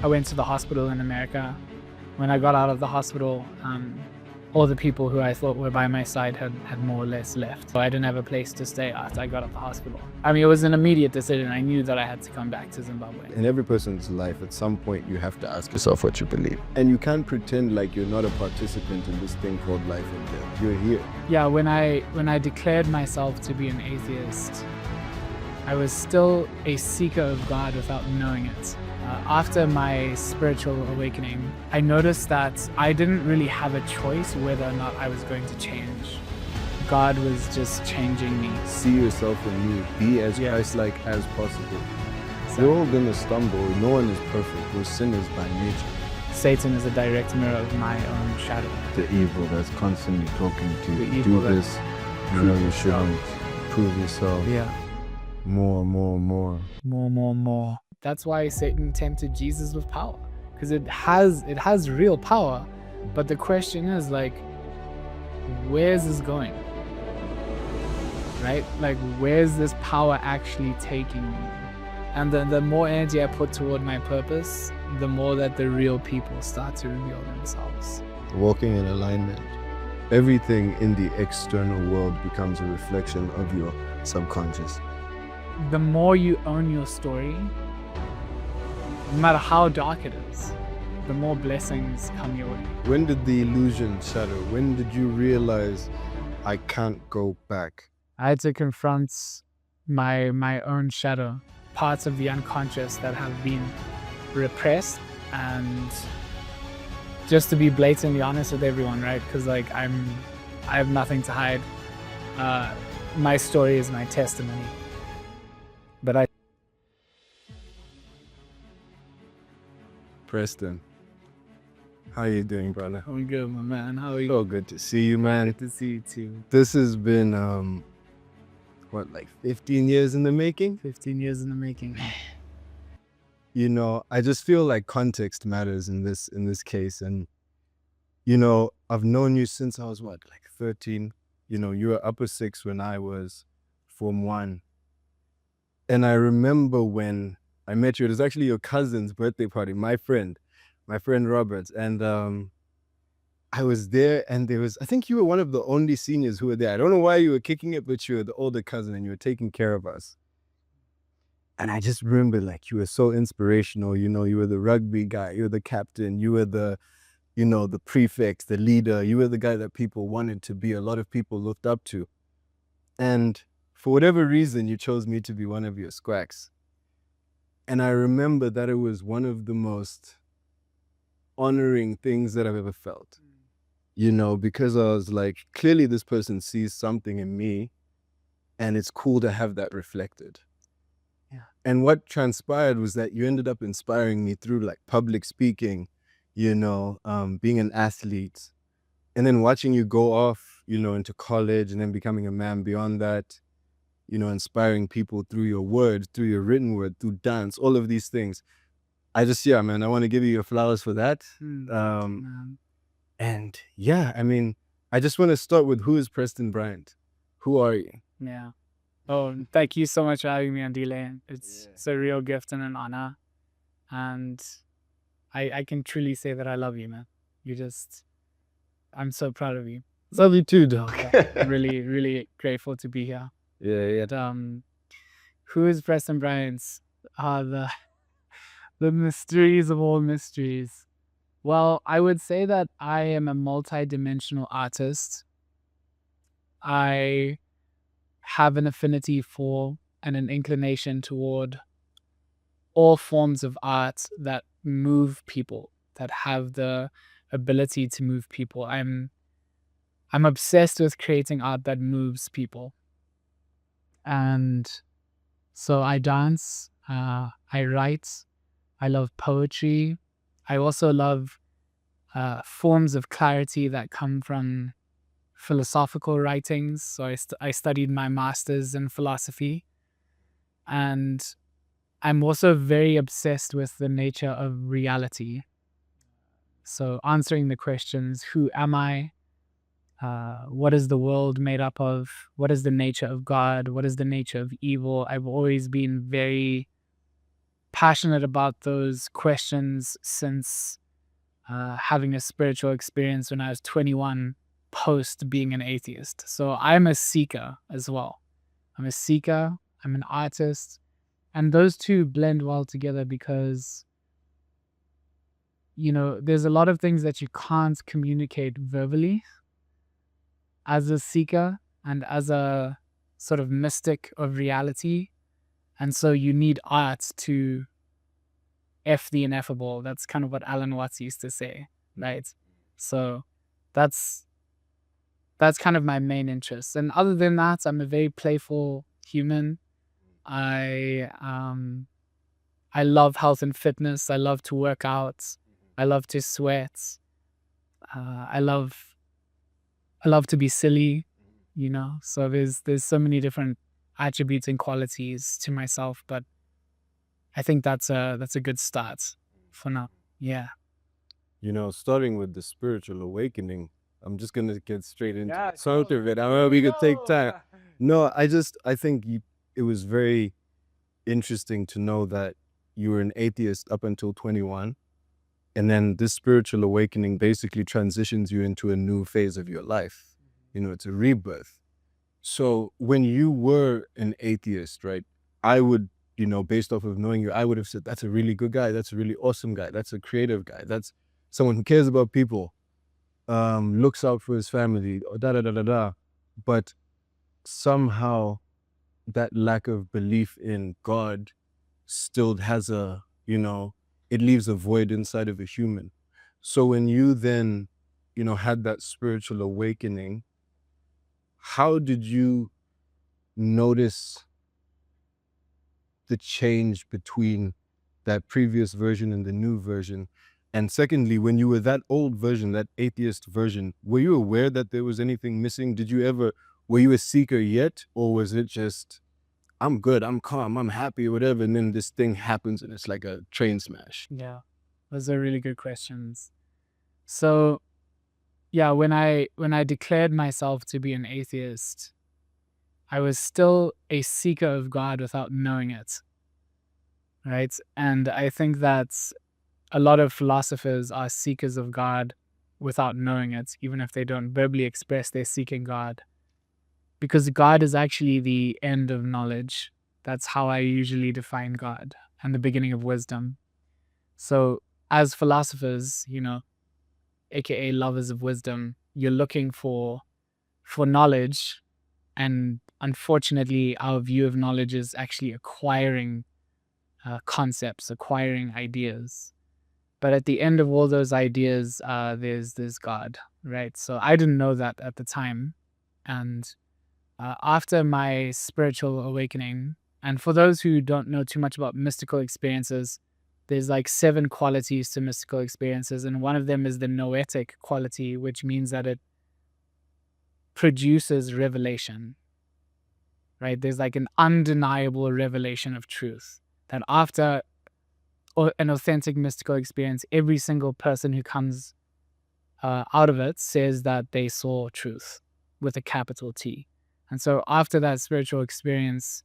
I went to the hospital in America. When I got out of the hospital, all the people who I thought were by my side had more or less left. So I didn't have a place to stay after I got out of the hospital. I mean, it was an immediate decision. I knew that I had to come back to Zimbabwe. In every person's life, at some point, you have to ask yourself what you believe. And you can't pretend like you're not a participant in this thing called life and death. You're here. Yeah, when I declared myself to be an atheist, I was still a seeker of God without knowing it. After my spiritual awakening, I noticed that I didn't really have a choice whether or not I was going to change. God was just changing me. See yourself in me. Be as Christ-like as possible. We're all gonna stumble. No one is perfect. We're sinners by nature. Satan is a direct mirror of my own shadow. The evil that's constantly talking to you. The evil Do this. You know you shouldn't. Prove yourself. Yeah. More. More. That's why Satan tempted Jesus with power, because it has real power. But the question is, like, where's this going? Right? Like, where's this power actually taking me? And then the more energy I put toward my purpose, the more that the real people start to reveal themselves. Walking in alignment. Everything in the external world becomes a reflection of your subconscious. The more you own your story, no matter how dark it is, the more blessings come your way. When did the illusion shatter? When did you realize I can't go back? I had to confront my own shadow, parts of the unconscious that have been repressed, and just to be blatantly honest with everyone, right? Because like I have nothing to hide. My story is my testimony. But Preston, how you doing, brother? I'm good, my man. How are you? So good to see you, man. Good to see you too. This has been, what, like 15 years in the making? 15 years in the making. You know, I just feel like context matters in this case. And, you know, I've known you since I was, what, like 13? You know, you were upper six when I was Form 1. And I remember when I met you, it was actually your cousin's birthday party, my friend Robert. And I was there, and I think you were one of the only seniors who were there. I don't know why you were kicking it, but you were the older cousin and you were taking care of us. And I just remember, like, you were so inspirational. You know, you were the rugby guy, you were the captain, you were the, you know, the prefect, the leader. You were the guy that people wanted to be, a lot of people looked up to. And for whatever reason, you chose me to be one of your squacks. And I remember that it was one of the most honoring things that I've ever felt. You know, because I was like, clearly this person sees something in me, and it's cool to have that reflected. Yeah. And what transpired was that you ended up inspiring me through like public speaking, you know, being an athlete, and then watching you go off, you know, into college and then becoming a man beyond that, you know, inspiring people through your words, through your written word, through dance, all of these things. I just, yeah, man, I want to give you your flowers for that. And yeah, I mean, I just want to start with, who is Preston Bryant? Who are you? Yeah. Oh, thank you so much for having me, Andile. It's a real gift and an honor. And I can truly say that I love you, man. I'm so proud of you. Love you too, dog. I'm really, really grateful to be here. Yeah. But, who is Preston Bryant? The mysteries of all mysteries. Well, I would say that I am a multi-dimensional artist. I have an affinity for and an inclination toward all forms of art that move people, that have the ability to move people. I'm obsessed with creating art that moves people. And so I dance, I write, I love poetry. I also love forms of clarity that come from philosophical writings. So I studied my master's in philosophy. And I'm also very obsessed with the nature of reality. So answering the questions, who am I? What is the world made up of? What is the nature of God? What is the nature of evil? I've always been very passionate about those questions since having a spiritual experience when I was 21 post being an atheist. So I'm a seeker as well. I'm a seeker, I'm an artist, and those two blend well together because, there's a lot of things that you can't communicate verbally as a seeker and as a sort of mystic of reality. And so you need art to F the ineffable. That's kind of what Alan Watts used to say, right? So that's kind of my main interest. And other than that, I'm a very playful human. I love health and fitness. I love to work out. I love to sweat. I love to be silly, So there's so many different attributes and qualities to myself, but I think that's a good start for now. Yeah. Starting with the spiritual awakening, I'm just gonna get straight into the start of it. I know we could take time. No, I think it was very interesting to know that you were an atheist up until 21, and then this spiritual awakening basically transitions you into a new phase of your life. It's a rebirth. So when you were an atheist, right, I would, based off of knowing you, I would have said, that's a really good guy. That's a really awesome guy. That's a creative guy. That's someone who cares about people, looks out for his family, or da-da-da-da-da. But somehow that lack of belief in God still has it leaves a void inside of a human. So when you then, had that spiritual awakening, how did you notice the change between that previous version and the new version? And secondly, when you were that old version, that atheist version, were you aware that there was anything missing? Were you a seeker yet? Or was it just, I'm good, I'm calm, I'm happy, whatever, and then this thing happens and it's like a train smash? Yeah. Those are really good questions. So, yeah, when I declared myself to be an atheist, I was still a seeker of God without knowing it. Right? And I think that a lot of philosophers are seekers of God without knowing it, even if they don't verbally express they're seeking God. Because God is actually the end of knowledge. That's how I usually define God, and the beginning of wisdom. So as philosophers, aka lovers of wisdom, you're looking for knowledge, and unfortunately our view of knowledge is actually acquiring concepts, acquiring ideas. But at the end of all those ideas, there's God, right? So I didn't know that at the time. And after my spiritual awakening, and for those who don't know too much about mystical experiences, there's like 7 qualities to mystical experiences, and one of them is the noetic quality, which means that it produces revelation, right? There's like an undeniable revelation of truth that after an authentic mystical experience, every single person who comes out of it says that they saw truth with a capital T. And so after that spiritual experience,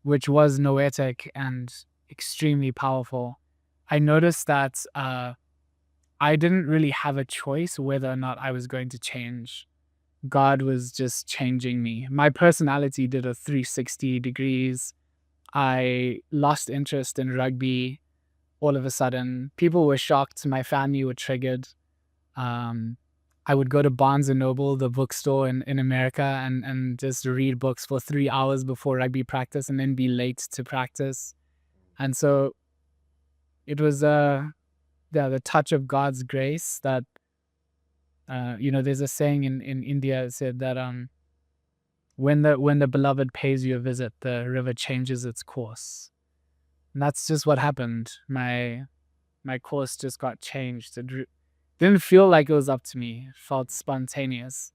which was noetic and extremely powerful, I noticed that I didn't really have a choice whether or not I was going to change. God was just changing me. My personality did a 360 degrees. I lost interest in rugby all of a sudden. People were shocked. My family were triggered. I would go to Barnes & Noble, the bookstore in America, and just read books for 3 hours before rugby practice and then be late to practice. And so it was the touch of God's grace that, there's a saying in India that said that when the beloved pays you a visit, the river changes its course. And that's just what happened. My course just got changed. It didn't feel like it was up to me. It felt spontaneous.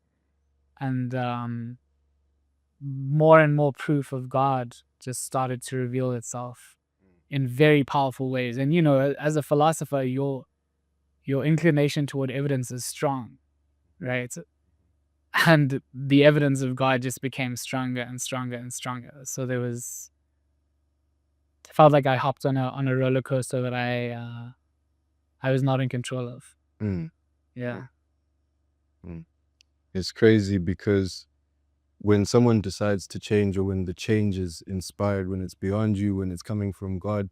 And more and more proof of God just started to reveal itself in very powerful ways. And, as a philosopher, your inclination toward evidence is strong, right? And the evidence of God just became stronger and stronger and stronger. So there was felt like I hopped on a roller coaster that I was not in control of. Yeah. It's crazy because when someone decides to change, or when the change is inspired, when it's beyond you, when it's coming from God,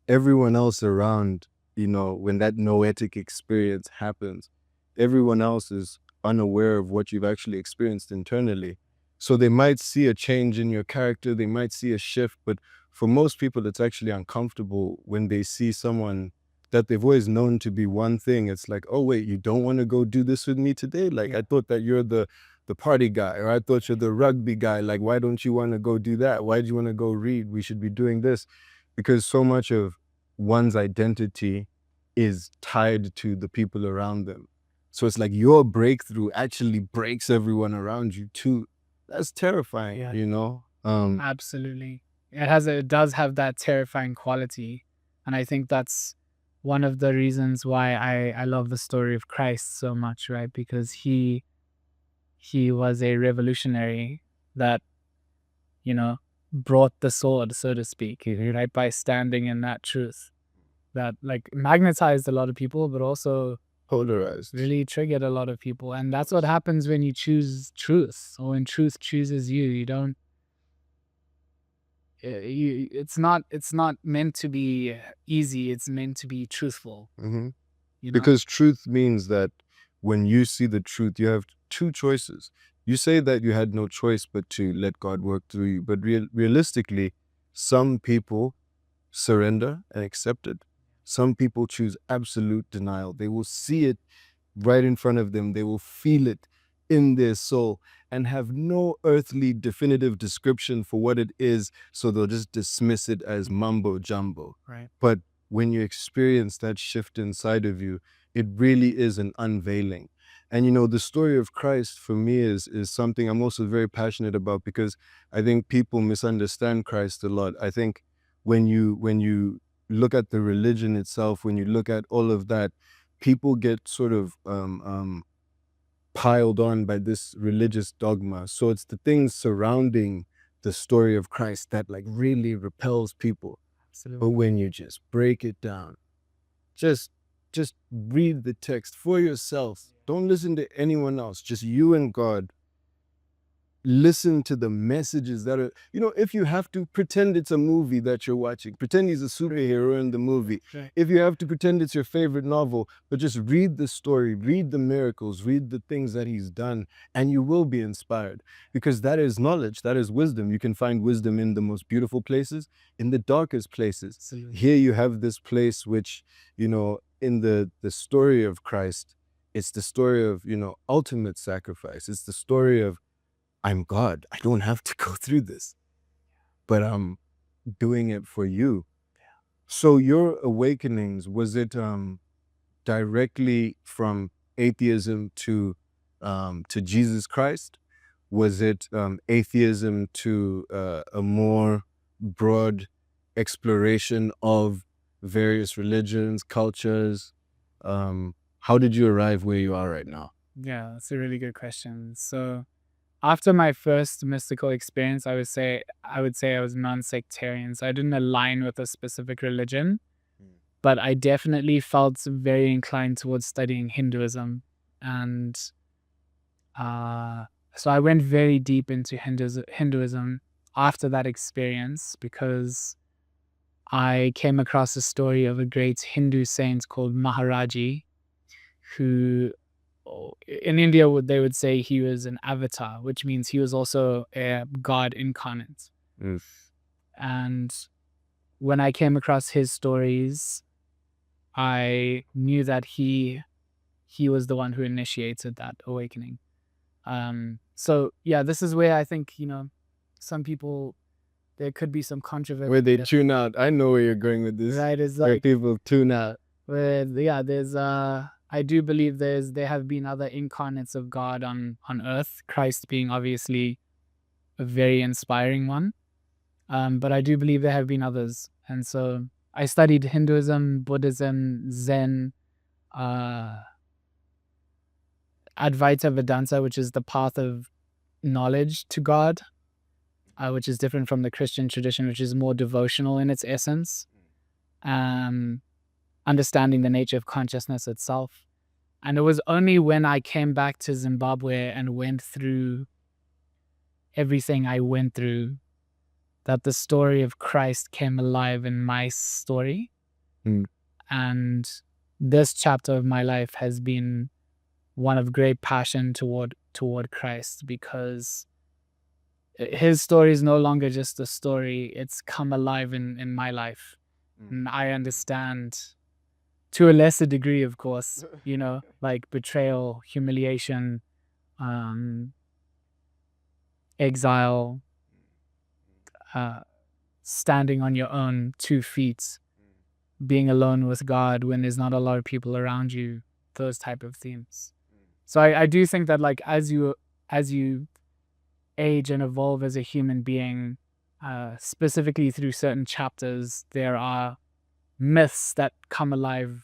everyone else around, when that noetic experience happens, everyone else is unaware of what you've actually experienced internally. So they might see a change in your character, they might see a shift, but for most people, it's actually uncomfortable when they see someone that they've always known to be one thing. It's like, oh wait, you don't want to go do this with me today? Like, I thought that you're the party guy, or I thought you're the rugby guy. Like, why don't you want to go do that? Why do you want to go read? We should be doing this. Because so much of one's identity is tied to the people around them. So it's like your breakthrough actually breaks everyone around you too. That's terrifying, Absolutely. It does have that terrifying quality. And I think that's one of the reasons why I love the story of Christ so much, right? Because he was a revolutionary that, brought the sword, so to speak, right? By standing in that truth that like magnetized a lot of people, but also polarized, really triggered a lot of people. And that's what happens when you choose truth, or when truth chooses you. You don't, it's not meant to be easy. It's meant to be truthful. Because truth means that when you see the truth, you have two choices. You say that you had no choice but to let God work through you. But realistically, some people surrender and accept it. Some people choose absolute denial. They will see it right in front of them. They will feel it in their soul and have no earthly definitive description for what it is. So they'll just dismiss it as mumbo jumbo. Right. But when you experience that shift inside of you, it really is an unveiling. And the story of Christ for me is something I'm also very passionate about, because I think people misunderstand Christ a lot. I think when you look at the religion itself, when you look at all of that, people get sort of piled on by this religious dogma. So it's the things surrounding the story of Christ that like really repels people. Absolutely. But when you just break it down, just read the text for yourself. Don't listen to anyone else, just you and God. Listen to the messages that are, if you have to pretend it's a movie that you're watching, pretend he's a superhero in the movie. Right. If you have to pretend it's your favorite novel, but just read the story, read the miracles, read the things that he's done, and you will be inspired, because that is knowledge, that is wisdom. You can find wisdom in the most beautiful places, in the darkest places. Absolutely. Here you have this place which, in the story of Christ, it's the story of, ultimate sacrifice. It's the story of, I'm God. I don't have to go through this, but I'm doing it for you. So your awakenings, was it directly from atheism to Jesus Christ? Was it atheism to a more broad exploration of various religions, cultures? How did you arrive where you are right now? Yeah, that's a really good question. So after my first mystical experience, I would say I was non-sectarian. So I didn't align with a specific religion, but I definitely felt very inclined towards studying Hinduism. And so I went very deep into Hinduism after that experience, because I came across a story of a great Hindu saint called Maharaji, who in India they would say he was an avatar, which means he was also a god incarnate. And when I came across his stories, I knew that he was the one who initiated that awakening. So yeah, this is where I think, some people, there could be some controversy. Where they tune out. I know where you're going with this. Right, it's Where like people tune out. where there's I do believe there have been other incarnates of God on earth, Christ being obviously a very inspiring one. But I do believe there have been others. And so I studied Hinduism, Buddhism, Zen, Advaita Vedanta, which is the path of knowledge to God. which is different from the Christian tradition, which is more devotional in its essence, understanding the nature of consciousness itself. And it was only when I came back to Zimbabwe and went through everything I went through that the story of Christ came alive in my story. And this chapter of my life has been one of great passion toward Christ, because his story is no longer just a story. It's come alive in my life. And I understand, to a lesser degree, of course, like betrayal, humiliation, exile, standing on your own 2 feet, being alone with God when there's not a lot of people around you, those type of themes. So I do think that, like, as you age and evolve as a human being, specifically through certain chapters, there are myths that come alive.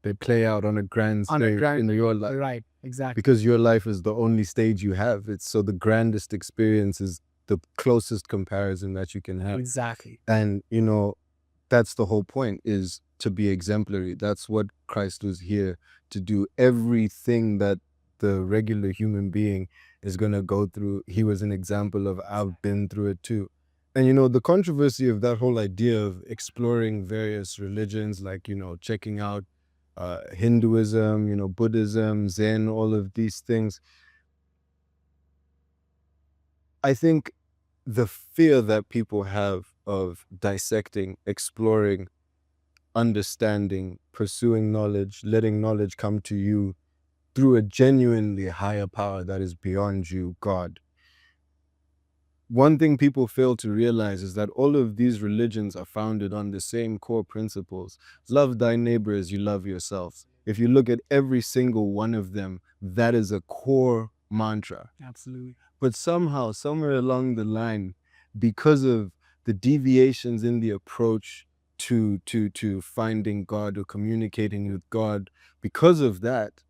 They play out on a grand stage in your life. Right, exactly. Because your life is the only stage you have. It's so the grandest experience is the closest comparison that you can have. Exactly. And, that's the whole point, is to be exemplary. That's what Christ was here to do. Everything that the regular human being is going to go through, he was an example of, I've been through it too. And, the controversy of that whole idea of exploring various religions, like, checking out Hinduism, Buddhism, Zen, all of these things. I think the fear that people have of dissecting, exploring, understanding, pursuing knowledge, letting knowledge come to you through a genuinely higher power that is beyond you, God. One thing people fail to realize is that all of these religions are founded on the same core principles. Love thy neighbor as you love yourself. If you look at every single one of them, that is a core mantra. Absolutely. But somehow, somewhere along the line, because of the deviations in the approach to finding God or communicating with God, because of that,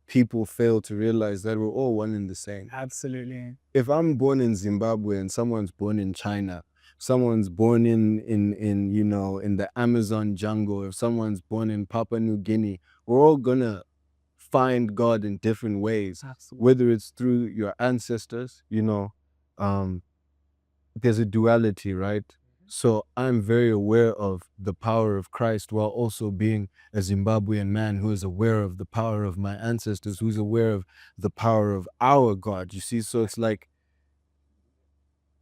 people fail to realize that we're all one and the same. Absolutely. If I'm born in Zimbabwe and someone's born in China, someone's born in the Amazon jungle, if someone's born in Papua New Guinea, we're all gonna find God in different ways. Absolutely. Whether it's through your ancestors, there's a duality, right? So I'm very aware of the power of Christ, while also being a Zimbabwean man who is aware of the power of my ancestors, who's aware of the power of our God, you see? So it's like,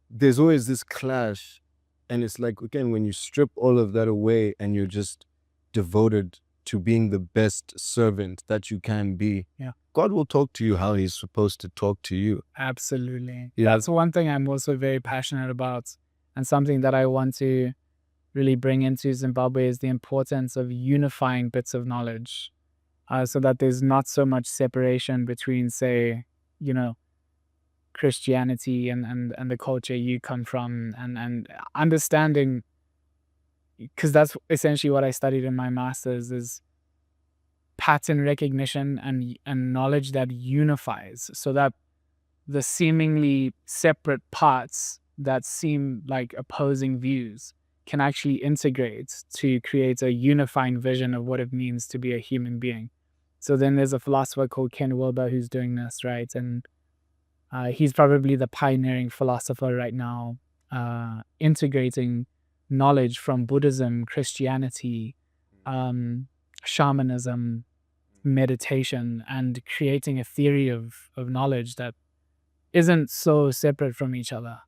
there's always this clash. And it's like, again, when you strip all of that away and you're just devoted to being the best servant that you can be, God will talk to you how he's supposed to talk to you. Absolutely. That's one thing I'm also very passionate about, and something that I want to really bring into Zimbabwe is the importance of unifying bits of knowledge, so that there's not so much separation between, say, Christianity and the culture you come from, and understanding, because that's essentially what I studied in my master's, is pattern recognition and knowledge that unifies, so that the seemingly separate parts that seem like opposing views can actually integrate to create a unifying vision of what it means to be a human being. So then there's a philosopher called Ken Wilber who's doing this, right? And he's probably the pioneering philosopher right now, integrating knowledge from Buddhism, Christianity, shamanism, meditation, and creating a theory of knowledge that isn't so separate from each other,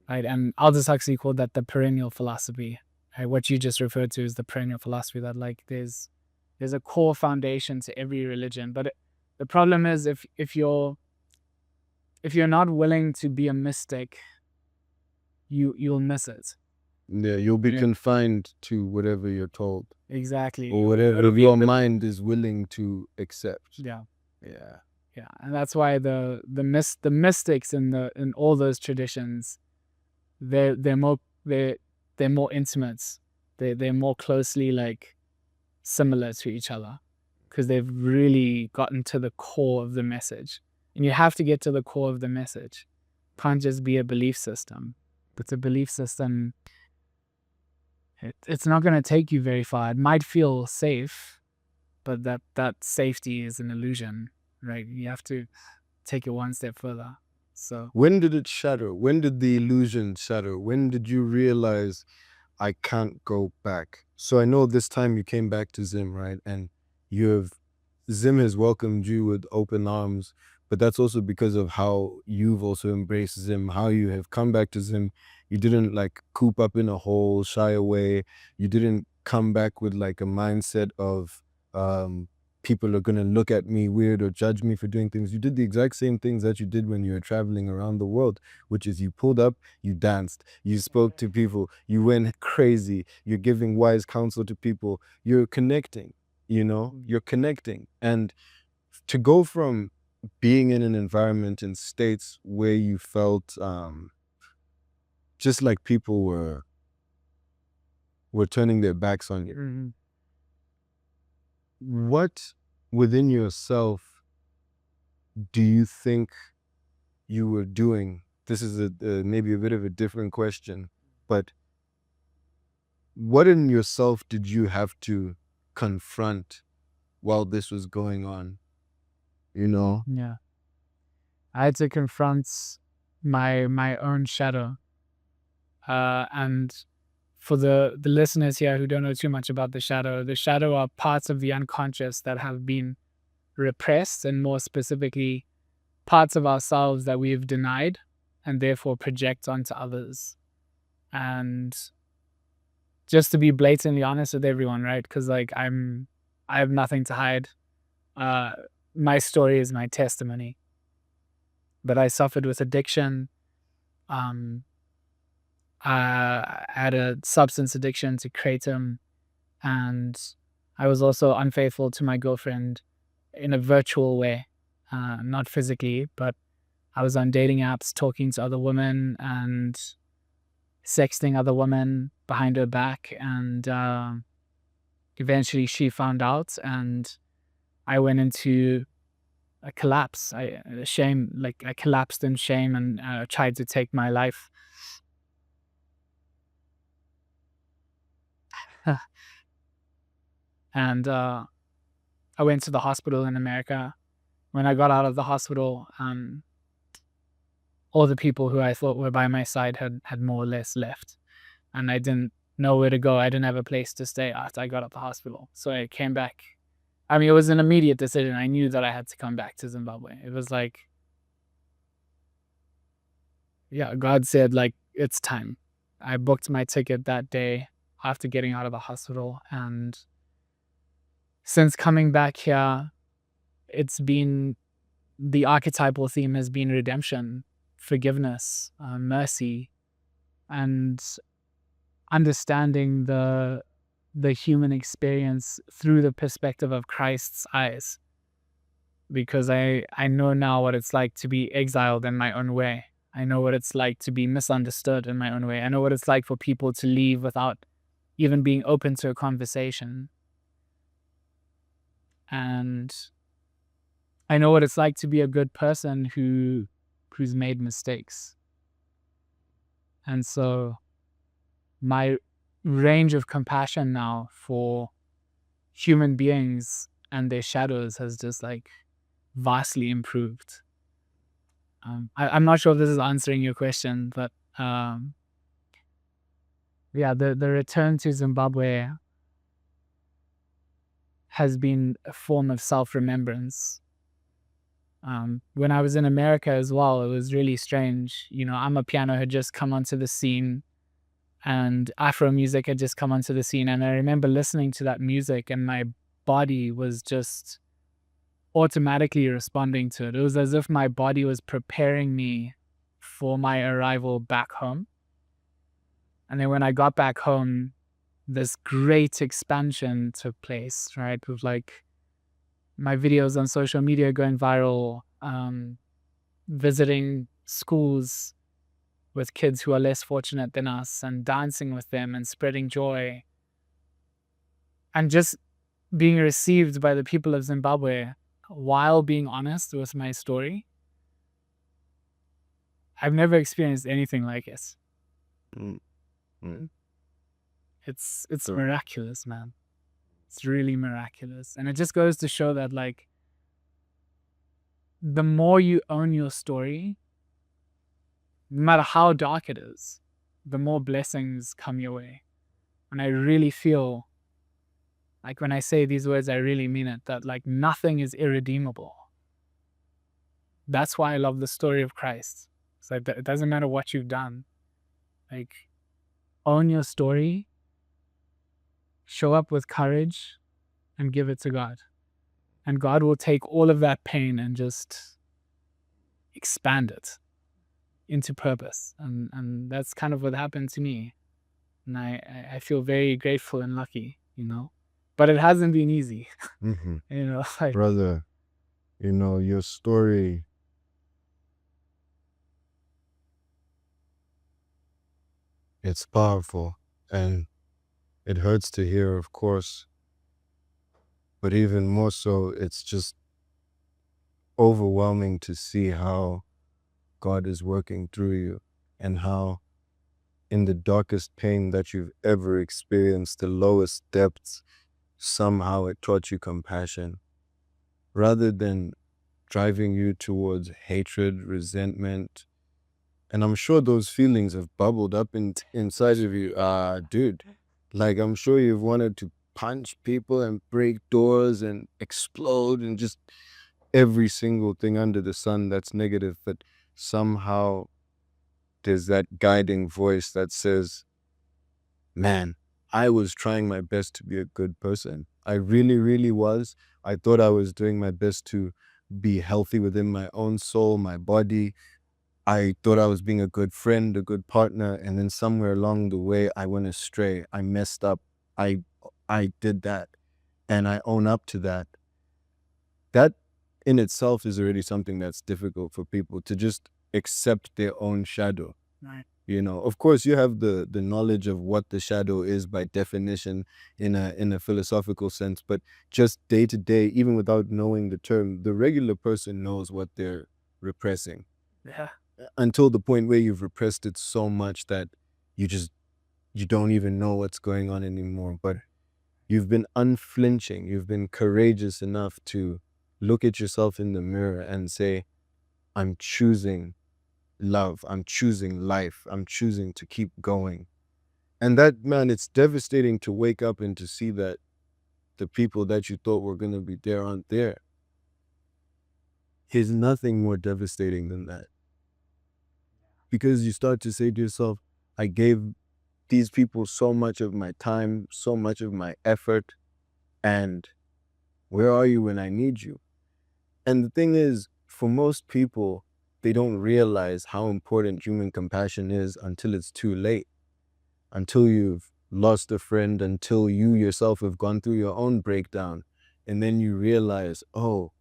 right? And Aldous Huxley called that the perennial philosophy. Right? What you just referred to is the perennial philosophy, that like there's a core foundation to every religion. But the problem is, if you're not willing to be a mystic, you'll miss it. Yeah, you'll be confined to whatever you're told. Exactly. Or whatever your mind is willing to accept. Yeah. Yeah. Yeah, and that's why the mystics in all those traditions, they're more intimate. They're more closely like similar to each other, because they've really gotten to the core of the message. And you have to get to the core of the message can't just be a belief system. It's a belief system. It's not going to take you very far. It might feel safe, but that safety is an illusion, right? You have to take it one step further. So when did it shatter? When did the illusion shatter? When did you realize I can't go back? So I know this time you came back to Zim, right? And Zim has welcomed you with open arms, but that's also because of how you've also embraced Zim, how you have come back to Zim. You didn't like coop up in a hole, shy away. You didn't come back with like a mindset of people are gonna look at me weird or judge me for doing things. You did the exact same things that you did when you were traveling around the world, which is you pulled up, you danced, you spoke to people, you went crazy, you're giving wise counsel to people, you're connecting, you're connecting. And to go from being in an environment in states where you felt just like people were turning their backs on you, what within yourself do you think you were doing? This is maybe a bit of a different question, but what in yourself did you have to confront while this was going on? yeah, I had to confront my own shadow. And for the listeners here who don't know too much about the shadow are parts of the unconscious that have been repressed, and more specifically, parts of ourselves that we've denied and therefore project onto others. And just to be blatantly honest with everyone, right? Because like I have nothing to hide. My story is my testimony. But I suffered with addiction. I had a substance addiction to kratom, and I was also unfaithful to my girlfriend in a virtual way, not physically, but I was on dating apps talking to other women and sexting other women behind her back, and eventually she found out, and I went into a collapse. I collapsed in shame and tried to take my life. And I went to the hospital in America. When I got out of the hospital, all the people who I thought were by my side had more or less left, and I didn't know where to go. I didn't have a place to stay after I got out of the hospital, so I came back. I mean, it was an immediate decision. I knew that I had to come back to Zimbabwe. It was like, yeah, God said, like, it's time. I booked my ticket that day after getting out of the hospital, and since coming back here, it's been the archetypal theme has been redemption, forgiveness, mercy, and understanding the human experience through the perspective of Christ's eyes. Because I know now what it's like to be exiled in my own way. I know what it's like to be misunderstood in my own way. I know what it's like for people to leave without even being open to a conversation. And I know what it's like to be a good person who's made mistakes. And so my range of compassion now for human beings and their shadows has just like vastly improved. I'm not sure if this is answering your question, but yeah, the return to Zimbabwe has been a form of self-remembrance. When I was in America as well, it was really strange. Amapiano had just come onto the scene, and Afro music had just come onto the scene, and I remember listening to that music and my body was just automatically responding to it. It was as if my body was preparing me for my arrival back home. And then when I got back home, this great expansion took place, right? With like my videos on social media going viral, visiting schools with kids who are less fortunate than us and dancing with them and spreading joy. And just being received by the people of Zimbabwe while being honest with my story I've never experienced anything like it. Mm. Mm. It's So, miraculous, man. It's really miraculous. And it just goes to show that, like, the more you own your story, no matter how dark it is, the more blessings come your way. And I really feel like when I say these words, I really mean it, that like nothing is irredeemable. That's why I love the story of Christ. It's like it doesn't matter what you've done. Like, own your story, show up with courage, and give it to God. And God will take all of that pain and just expand it into purpose. And that's kind of what happened to me. And I feel very grateful and lucky, you know. But it hasn't been easy. mhm. You know, like, Brother, you know, your story, it's powerful and it hurts to hear, of course, but even more so, it's just overwhelming to see how God is working through you and how in the darkest pain that you've ever experienced, the lowest depths, somehow it taught you compassion rather than driving you towards hatred, resentment. And I'm sure those feelings have bubbled up inside of you. Dude, like I'm sure you've wanted to punch people and break doors and explode and just every single thing under the sun that's negative, but somehow there's that guiding voice that says, man, I was trying my best to be a good person. I really, really was. I thought I was doing my best to be healthy within my own soul, my body. I thought I was being a good friend, a good partner, and then somewhere along the way, I went astray. I messed up. I I did that, and I own up to that. That in itself is already something that's difficult for people to just accept their own shadow. right. You know, of course, you have the knowledge of what the shadow is by definition in a philosophical sense, but just day to day, even without knowing the term, the regular person knows what they're repressing Yeah. until the point where you've repressed it so much that you just you don't even know what's going on anymore. But you've been unflinching, you've been courageous enough to look at yourself in the mirror and say, I'm choosing love, I'm choosing life, I'm choosing to keep going. And that, man, it's devastating to wake up and to see that the people that you thought were going to be there aren't there. There's nothing more devastating than that. Because you start to say to yourself, I gave these people so much of my time, so much of my effort, and where are you when I need you? And the thing is, for most people, they don't realize how important human compassion is until it's too late, until you've lost a friend, until you yourself have gone through your own breakdown. And then you realize, oh,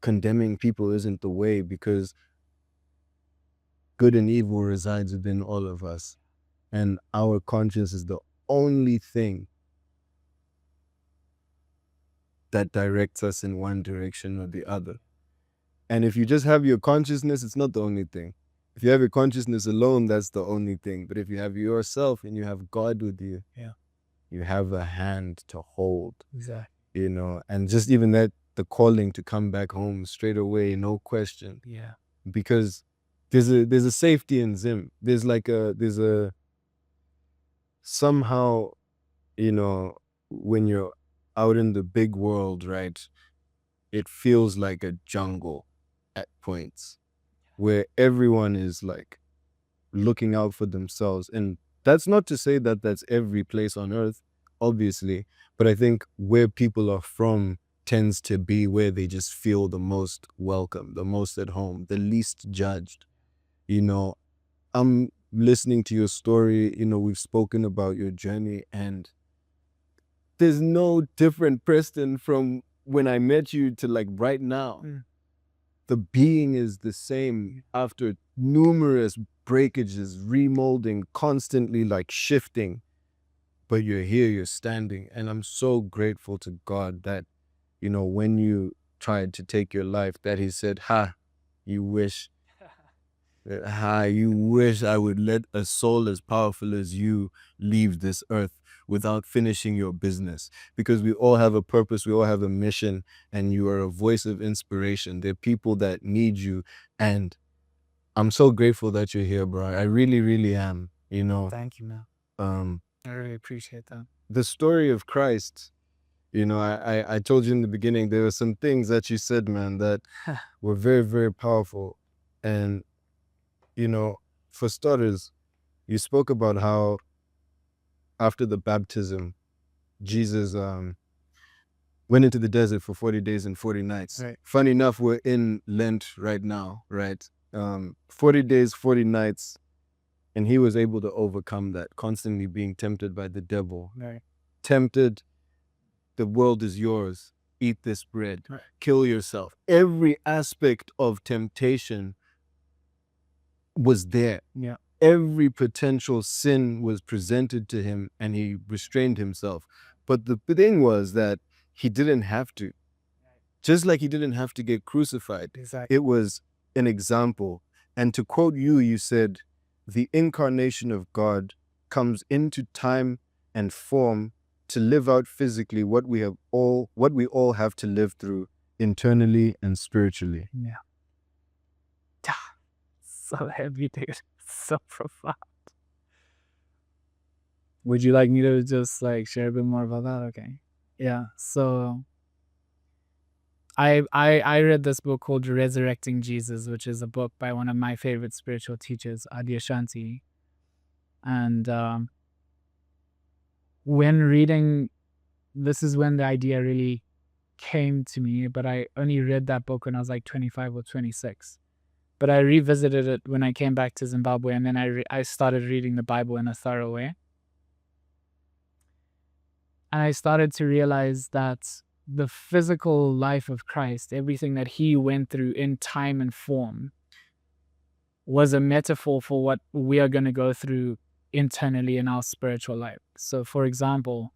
condemning people isn't the way because good and evil resides within all of us. And our conscience is the only thing that directs us in one direction or the other. And if you just have your consciousness, it's not the only thing. If you have your consciousness alone, that's the only thing. But if you have yourself and you have God with you, Yeah. you have a hand to hold, Exactly. you know, and just even that, the calling to come back home straight away, no question. Yeah. Because there's a safety in Zim. There's a somehow, you know, when you're out in the big world, right, it feels like a jungle at points where everyone is like looking out for themselves. And that's not to say that that's every place on earth, obviously, but I think where people are from tends to be where they just feel the most welcome, the most at home, the least judged. You know, I'm listening to your story, you know, we've spoken about your journey, and there's no different Preston from when I met you to like right now. The being is the same after numerous breakages, remolding, constantly like shifting. But you're here, you're standing. And I'm so grateful to God that, you know, when you tried to take your life, that He said, ha, you wish. You wish I would let a soul as powerful as you leave this earth without finishing your business. Because we all have a purpose, we all have a mission, and you are a voice of inspiration. There are people that need you, and I'm so grateful that you're here, bro. I really, really am. Thank you, man. Um, I really appreciate that. the story of Christ, I told you in the beginning, there were some things that you said, man, that were very, very powerful. And, for starters, you spoke about how after the baptism, Jesus went into the desert for 40 days and 40 nights. Right. Funny enough, we're in Lent right now, right? 40 days, 40 nights, and he was able to overcome that, constantly being tempted by the devil. Right. Tempted, the world is yours, eat this bread, Right. kill yourself. Every aspect of temptation was there. Yeah. Every potential sin was presented to him, and he restrained himself. But the thing was that he didn't have to. Just like he didn't have to get crucified. Exactly. It was an example. And to quote you, you said, the incarnation of God comes into time and form to live out physically what we all have to live through internally and spiritually. Yeah. So heavy, dude. So profound. Would you like me to just share a bit more about that? Okay. Yeah. So I read this book called Resurrecting Jesus, which is a book by one of my favorite spiritual teachers, Adyashanti. And when reading, this is when the idea really came to me, but I only read that book when I was like 25 or 26. But I revisited it when I came back to Zimbabwe, and then I started reading the Bible in a thorough way. And I started to realize that the physical life of Christ, everything that he went through in time and form, was a metaphor for what we are going to go through internally in our spiritual life. So, for example,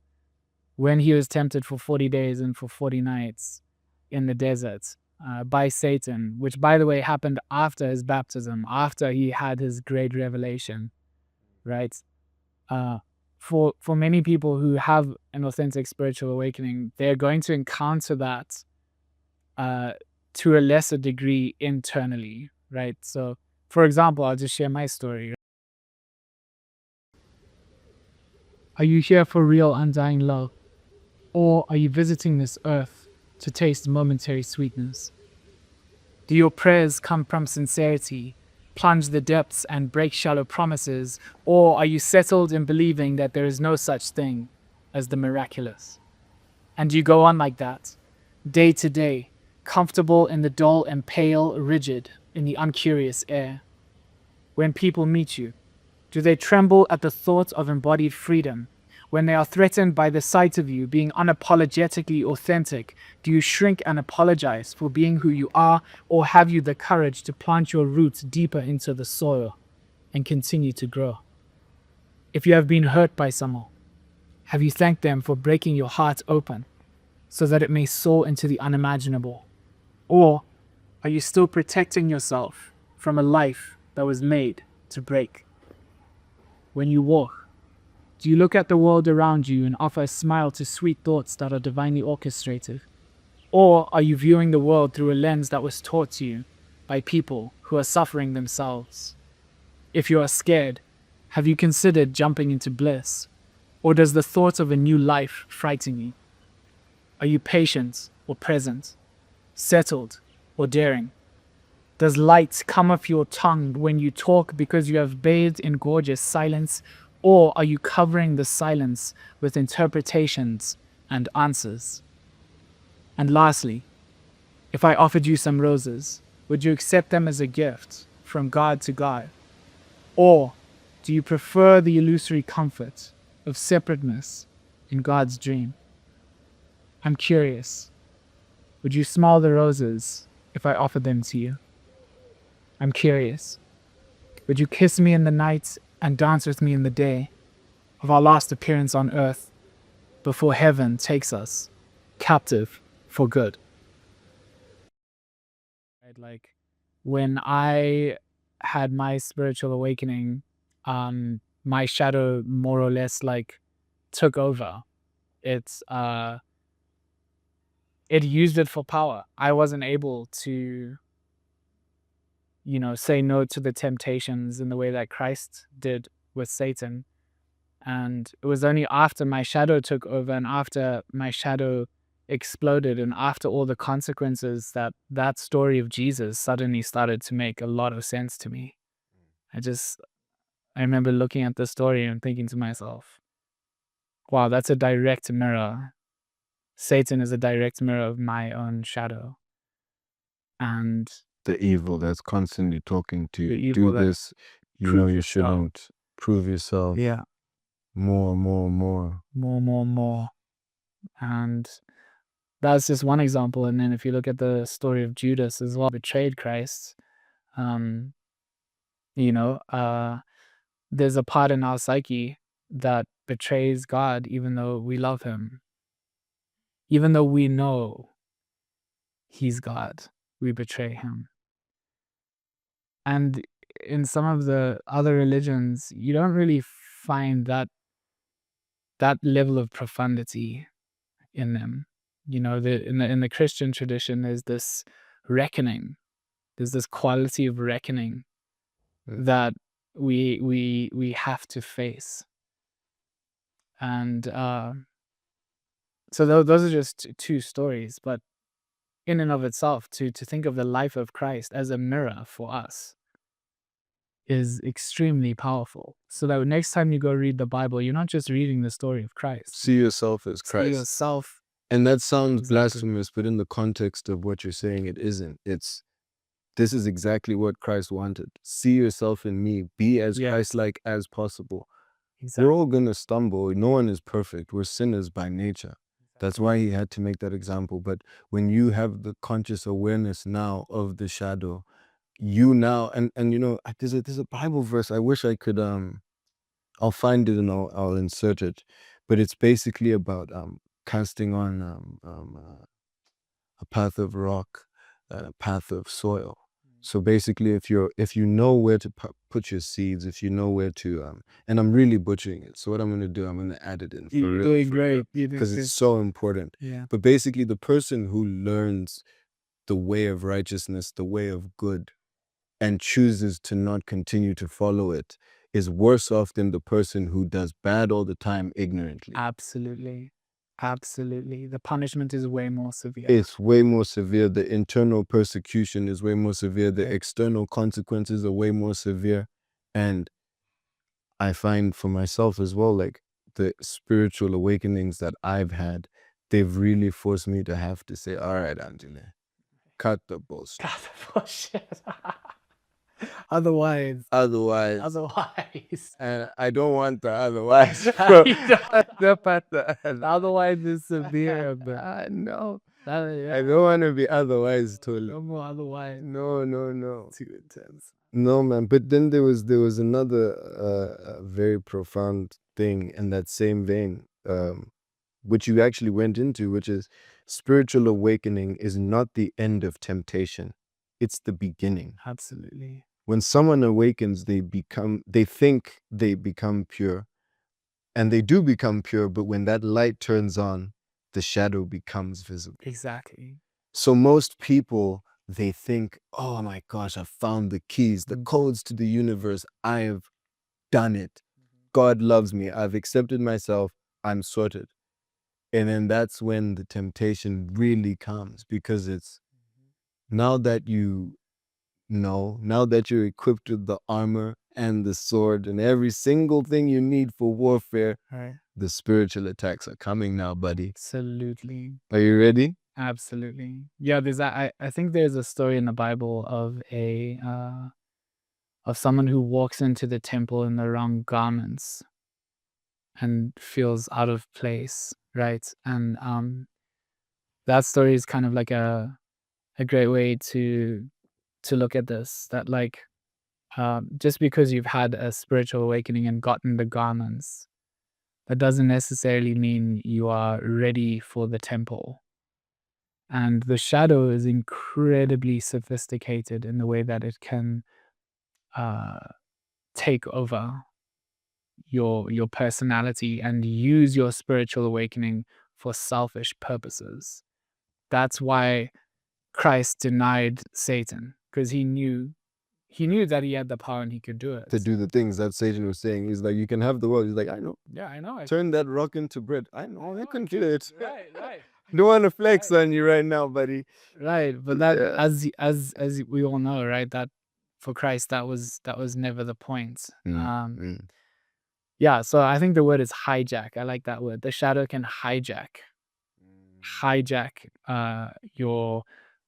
when he was tempted for 40 days and for 40 nights in the desert by Satan, which, by the way, happened after his baptism, after he had his great revelation, right? For many people who have an authentic spiritual awakening, they're going to encounter that to a lesser degree internally, right? So, for example, I'll just share my story. Are you here for real undying love? Or are you visiting this earth to taste momentary sweetness? Do your prayers come from sincerity, plunge the depths and break shallow promises, or are you settled in believing that there is no such thing as the miraculous? And you go on like that, day to day, comfortable in the dull and pale, rigid in the uncurious air. When people meet you, do they tremble at the thought of embodied freedom? When they are threatened by the sight of you being unapologetically authentic, do you shrink and apologize for being who you are, or have you the courage to plant your roots deeper into the soil and continue to grow? If you have been hurt by someone, have you thanked them for breaking your heart open so that it may soar into the unimaginable? Or are you still protecting yourself from a life that was made to break? When you walk, do you look at the world around you and offer a smile to sweet thoughts that are divinely orchestrated? Or are you viewing the world through a lens that was taught to you by people who are suffering themselves? If you are scared, have you considered jumping into bliss? Or does the thought of a new life frighten you? Are you patient or present? Settled or daring? Does light come off your tongue when you talk because you have bathed in gorgeous silence? Or are you covering the silence with interpretations and answers? And lastly, if I offered you some roses, would you accept them as a gift from God to God? Or do you prefer the illusory comfort of separateness in God's dream? I'm curious. Would you smell the roses if I offered them to you? I'm curious. Would you kiss me in the night and dance with me in the day of our last appearance on earth before heaven takes us captive for good? Like when I had my spiritual awakening, my shadow more or less like took over. It used it for power. I wasn't able to, say no to the temptations in the way that Christ did with Satan. And it was only after my shadow took over and after my shadow exploded and after all the consequences that story of Jesus suddenly started to make a lot of sense to me. I remember looking at the story and thinking to myself, wow, that's a direct mirror. Satan is a direct mirror of my own shadow. And The evil that's constantly talking to the you. evil Do that this. You prove know you yourself. shouldn't. Prove yourself. Yeah, More. more. And that's just one example. And then if you look at the story of Judas as well, betrayed Christ, there's a part in our psyche that betrays God even though we love him. Even though we know he's God, we betray him. And in some of the other religions, you don't really find that level of profundity in them. In the Christian tradition, there's this reckoning. There's this quality of reckoning that we have to face. And so those are just two stories, but in and of itself, to think of the life of Christ as a mirror for us is extremely powerful. So that next time you go read the Bible, you're not just reading the story of Christ. See yourself as Christ. See yourself. And that sounds Exactly. blasphemous, but in the context of what you're saying, it isn't. This is exactly what Christ wanted. See yourself in me. Be as Christ-like as possible. Exactly. We're all going to stumble. No one is perfect. We're sinners by nature. That's why he had to make that example. But when you have the conscious awareness now of the shadow, you now, and there's a Bible verse. I wish I could, I'll find it and I'll insert it. But it's basically about casting on a path of rock, a path of soil. So basically, if you know where to put your seeds, if you know where to, and I'm really butchering it. So what I'm going to do, I'm going to add it in. You're doing great. Because it's so important. Yeah. But basically, the person who learns the way of righteousness, the way of good, and chooses to not continue to follow it is worse off than the person who does bad all the time ignorantly. Absolutely. The punishment is way more severe. It's way more severe. The internal persecution is way more severe. The external consequences are way more severe. And I find for myself as well, like the spiritual awakenings that I've had, they've really forced me to have to say, all right, Andile, cut the bullshit. Otherwise. And I don't want the otherwise. Otherwise is severe. No. I don't want to be otherwise, Tolu. No more otherwise. No. Too intense. No, man. But then there was another very profound thing in that same vein, which you actually went into, which is spiritual awakening is not the end of temptation. It's the beginning. Absolutely. When someone awakens, they think they become pure. And they do become pure, but when that light turns on, the shadow becomes visible. Exactly. So most people, they think, oh my gosh, I found the keys, the codes to the universe. I've done it. God loves me. I've accepted myself. I'm sorted. And then that's when the temptation really comes, because it's now that you're equipped with the armor and the sword and every single thing you need for warfare, Right. the spiritual attacks are coming now, buddy. Absolutely. Are you ready? Absolutely. Yeah, I think there's a story in the Bible of of someone who walks into the temple in the wrong garments and feels out of place, right? And that story is kind of like a great way to look at this, that like just because you've had a spiritual awakening and gotten the garments, that doesn't necessarily mean you are ready for the temple. And the shadow is incredibly sophisticated in the way that it can take over your personality and use your spiritual awakening for selfish purposes. That's why Christ denied Satan, because he knew that he had the power and he could do it. To do the things that Satan was saying. He's like, you can have the world. He's like, I know. Yeah, I know. Turn that rock into bread. I know. I can do it. Right. Don't want to flex on you right now, buddy. Right, but that, Yeah. as we all know, right, that for Christ that was never the point. Yeah, so I think the word is hijack. I like that word. The shadow can hijack your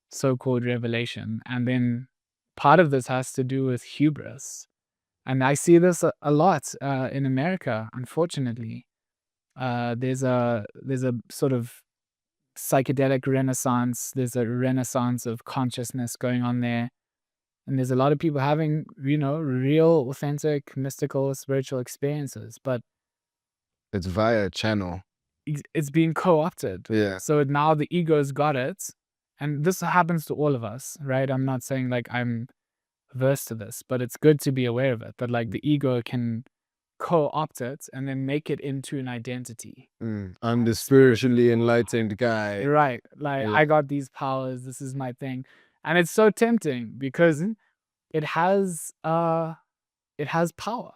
so-called revelation, and then part of this has to do with hubris. And I see this a lot in America, unfortunately. There's a sort of psychedelic renaissance. There's a renaissance of consciousness going on there. And there's a lot of people having, real, authentic, mystical, spiritual experiences, but It's via a channel. it's being co-opted. Yeah. So now the ego's got it. And this happens to all of us, right? I'm not saying like I'm averse to this, but it's good to be aware of it. That like the ego can co-opt it and then make it into an identity. I'm the spiritually enlightened guy. Right. Like, Yeah. I got these powers. This is my thing. And it's so tempting because it has power,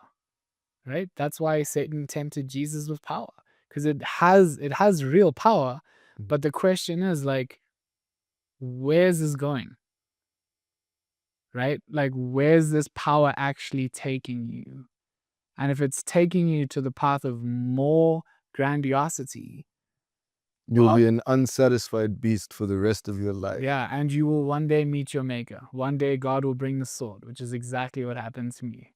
right? That's why Satan tempted Jesus with power, because it has real power. But the question is, like, where's this going? Right? Like, where's this power actually taking you? And if it's taking you to the path of more grandiosity, You'll be an unsatisfied beast for the rest of your life. yeah, and you will one day meet your maker. One day God will bring the sword, which is exactly what happened to me.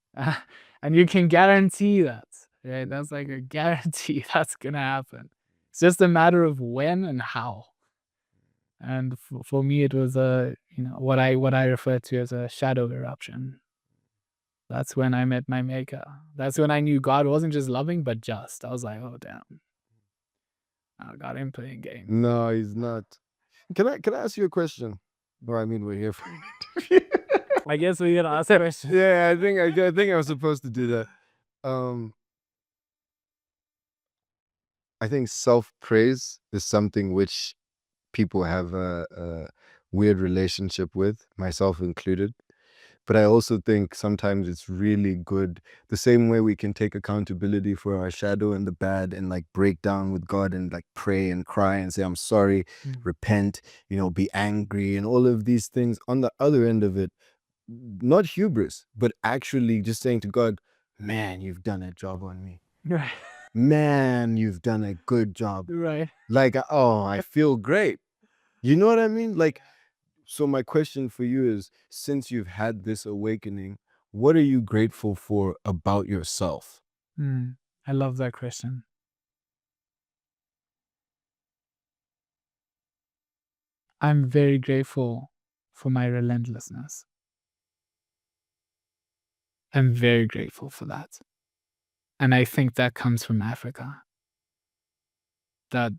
And you can guarantee that, right? That's like a guarantee that's gonna happen. It's just a matter of when and how. And for me, it was what I refer to as a shadow eruption. That's when I met my maker. That's when I knew God wasn't just loving, but just. I was like, oh damn, oh, God ain't playing games. No, he's not. Can I ask you a question? Or I mean, we're here for an interview. I guess we're gonna ask a question. Yeah, I think I was supposed to do that. I think self-praise is something which people have a weird relationship with, myself included. But I also think sometimes it's really good, the same way we can take accountability for our shadow and the bad and like break down with God and like pray and cry and say, I'm sorry, repent, be angry and all of these things. On the other end of it, not hubris, but actually just saying to God, man, you've done a job on me. Right. Man, you've done a good job. Right. Like, oh, I feel great. You know what I mean? Like, so my question for you is, since you've had this awakening, what are you grateful for about yourself? I love that question. I'm very grateful for my relentlessness. I'm very grateful for that. And I think that comes from Africa. That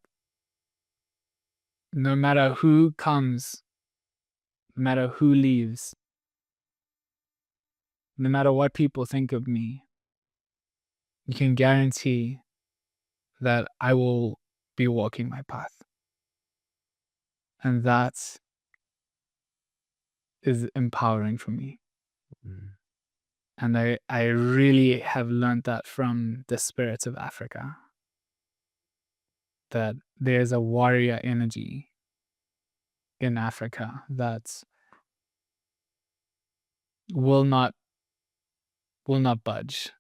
no matter who comes, no matter who leaves, no matter what people think of me, you can guarantee that I will be walking my path. And that is empowering for me. And I really have learned that from the spirits of Africa, that there's a warrior energy in Africa that will not budge.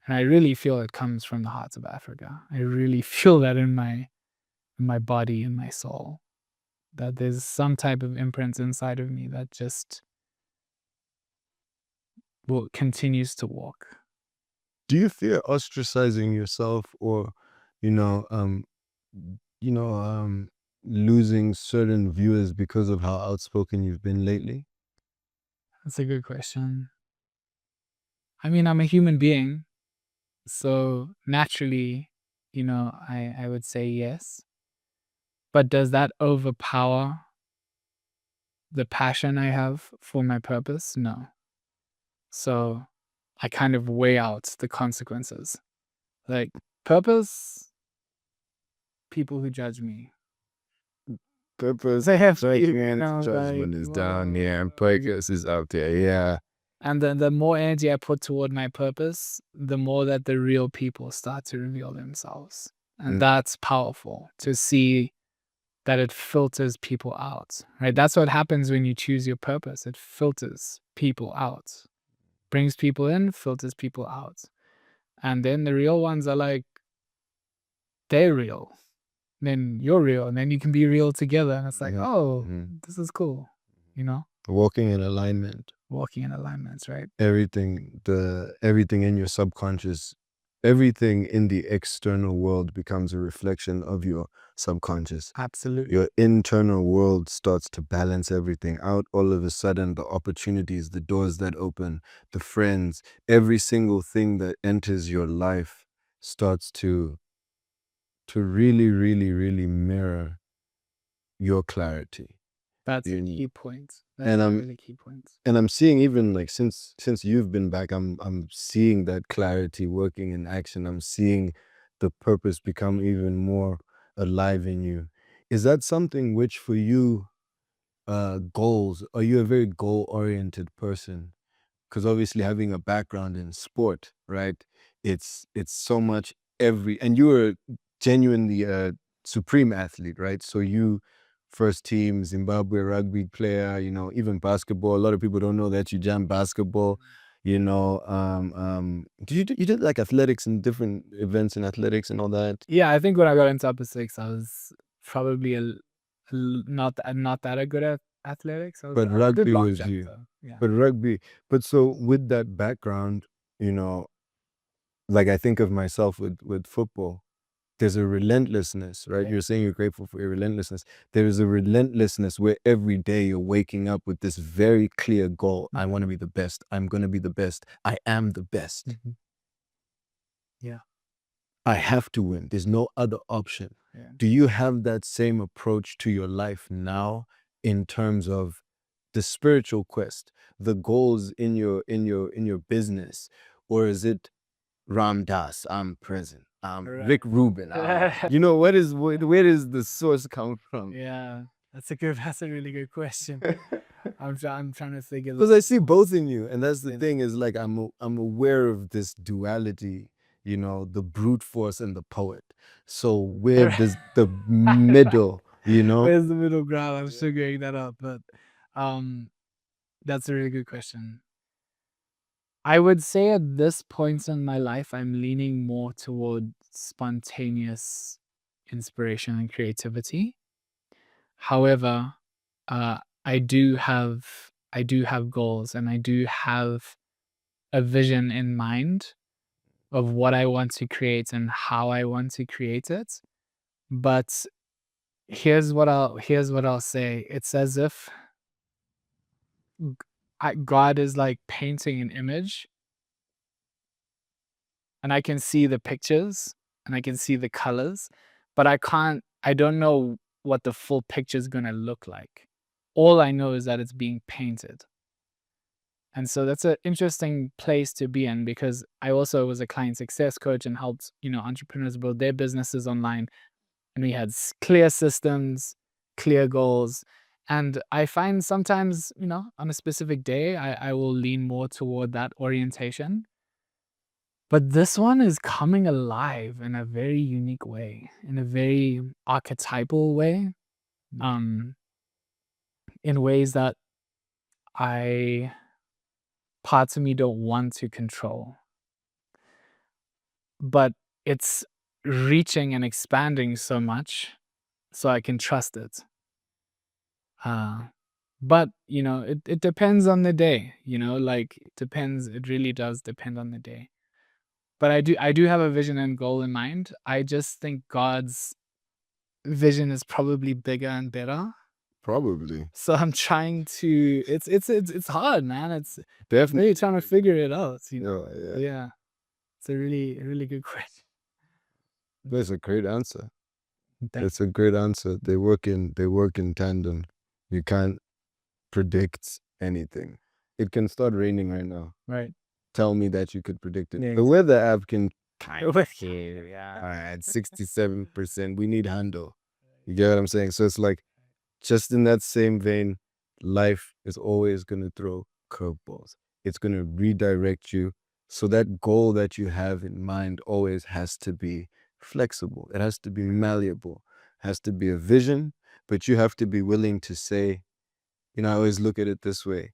And I really feel it comes from the hearts of Africa. I really feel that in my body, in my soul, that there's some type of imprint inside of me that just continues to walk. Do you fear ostracizing yourself or, losing certain viewers because of how outspoken you've been lately? That's a good question. I mean, I'm a human being, so naturally, I would say yes. But does that overpower the passion I have for my purpose? No. So I kind of weigh out the consequences. Like purpose, people who judge me. Purpose, They have judgment, judgment is down here, and purpose is up there. Yeah. And then the more energy I put toward my purpose, the more that the real people start to reveal themselves. And that's powerful to see that it filters people out, right? That's what happens when you choose your purpose. It filters people out, brings people in, filters people out. And then the real ones are like, they're real. Then you're real. And then you can be real together. And it's like, oh, this is cool. You know? Walking in alignment. Walking in alignments, right? Everything in your subconscious, everything in the external world becomes a reflection of your subconscious. Absolutely. Your internal world starts to balance everything out. All of a sudden, the opportunities, the doors that open, the friends, every single thing that enters your life starts to really, really, really mirror your clarity. That's a key point. That's And a really key point. And I'm seeing, even like since you've been back, I'm seeing that clarity working in action. I'm seeing the purpose become even more alive in you. Is that something which for you, goals, are you a very goal-oriented person? Because obviously having a background in sport, right? It's so much and you were genuinely a supreme athlete, right? So you first team Zimbabwe rugby player, even basketball. A lot of people don't know that you jam basketball. You did like athletics and different events in athletics and all that. Yeah, I think when I got into upper six, I was probably not that good at athletics. But rugby was you. Yeah. But so with that background, like I think of myself with football, there's a relentlessness, right? Yeah. You're saying you're grateful for your relentlessness. There is a relentlessness where every day you're waking up with this very clear goal. I want to be the best. I'm going to be the best. I am the best. Yeah. I have to win. There's no other option. Yeah. Do you have that same approach to your life now in terms of the spiritual quest, the goals in your business, or is it Ram Dass, I'm present. Rick Rubin. Where does the source come from? Yeah, that's a really good question. I'm trying to figure. Because I see both in you, and that's the thing, is like I'm aware of this duality, the brute force and the poet. So where does the middle, Where's the middle ground? I'm figuring that out, but that's a really good question. I would say at this point in my life, I'm leaning more toward spontaneous inspiration and creativity. However, I do have goals, and I do have a vision in mind of what I want to create and how I want to create it. But here's what I'll say. It's as if God is like painting an image, and I can see the pictures and I can see the colors, but I don't know what the full picture is going to look like. All I know is that it's being painted. And so that's an interesting place to be in, because I also was a client success coach and helped, entrepreneurs build their businesses online. And we had clear systems, clear goals. And I find sometimes, on a specific day, I will lean more toward that orientation. But this one is coming alive in a very unique way, in a very archetypal way, in ways that parts of me don't want to control. But it's reaching and expanding so much, so I can trust it. But it depends on the day. It really does depend on the day. But I do have a vision and goal in mind. I just think God's vision is probably bigger and better. Probably. So I'm trying to. It's hard, man. It's Definitely really trying to figure it out. Yeah. It's a really good question. That's a great answer. Thanks. It's a great answer. They work in tandem. You can't predict anything. it can start raining right now. Right. Tell me that you could predict it. Yeah, The weather app can kind of With- yeah. All right, 67%. We need handle. You get what I'm saying? So it's like, just in that same vein, life is always going to throw curveballs. It's going to redirect you. So that goal that you have in mind always has to be flexible. It has to be malleable. It has to be a vision, but you have to be willing to say, I always look at it this way.